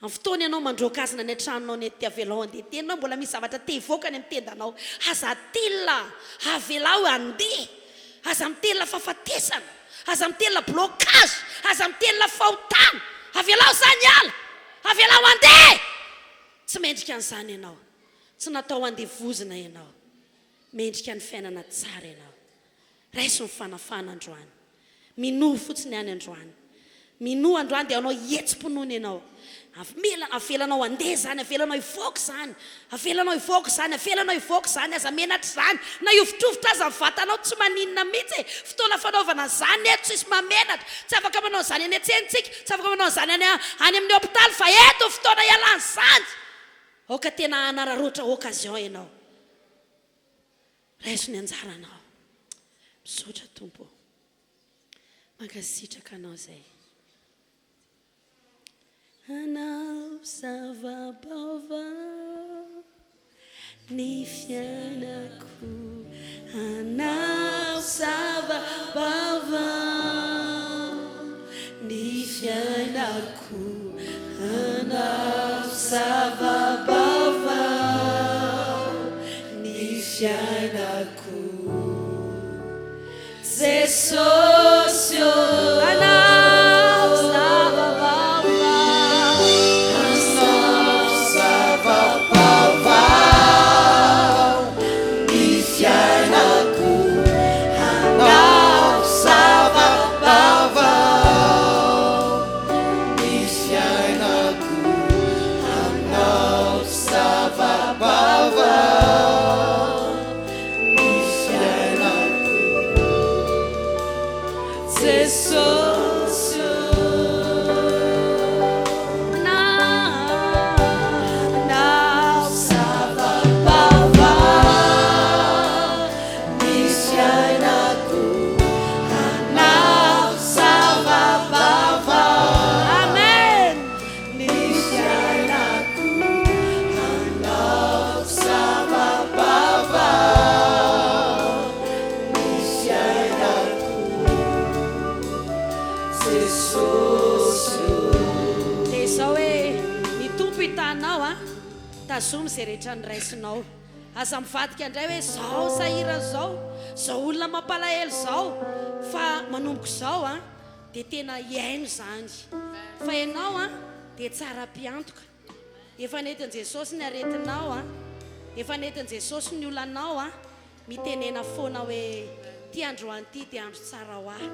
amin'ny fotoana ianao mandroaka azy na ny antranonao ny tiavelao andeha teninao mbola misy zavatra te hivoaka ny amin'ny tendanao aza telina avelao andeha aza mitelina fahafatesana aza mitelina blocage aza mitelina fahotana avelao zany ala avelao andeha tsy mendrika an'izany ianao tsy natao andevozina ianao mendrika ny fiainana tsara ianao raiso ny fanafana androany minoho fotsiny any androany minoho androany dia anao etsim-ponoana ianao avelanao andeha zany avelanao ivoaka zany avelanao ivoaka zany aza menatra zany na iovitrovitra aza vatanao tsy maninona mihitsy fotoana fanaovana zany eto tsisy mamenatra tsy afaka manao zany any antsenitsika tsy afaka manao zany any amin'ny hôpitaly fa eto fotoana ialany zany oka tena anararoatra occasion ianao raiso ny anjaranao misotra tompo mankasitraka anao zay anao zava-baovao ny fiainako anao zava-baovao ny fiainako anao zava-baovao ny fiainako Jesosy anao zava-baovao ny fiainako anao zava-baovao ny fiainako anao zava-baovao ny fiainako anao a tazomy zay rehetra ny raisinao aza mivadika indray hoe zao sahira zao olona mampalahelo zao fa manomboko zao a dia tena iaino zany fa ianao a dia tsara mpiantoka efa nentin' jesosy ny aretinao a efa nentin' jesosy ny olanao a mitenena foana hoe ty androany ty dia andro tsara ho ahy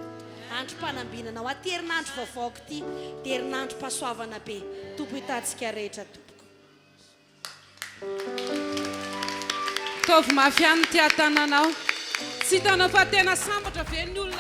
andro mpanambinana ho ahy ty herinandro vaovaoko ty dia herinandro mpasoavana be tompo hitantsika rehetra tompoko tovy mafy ihany ty atananao tsy hitanao fa tena sambatra ve ny olona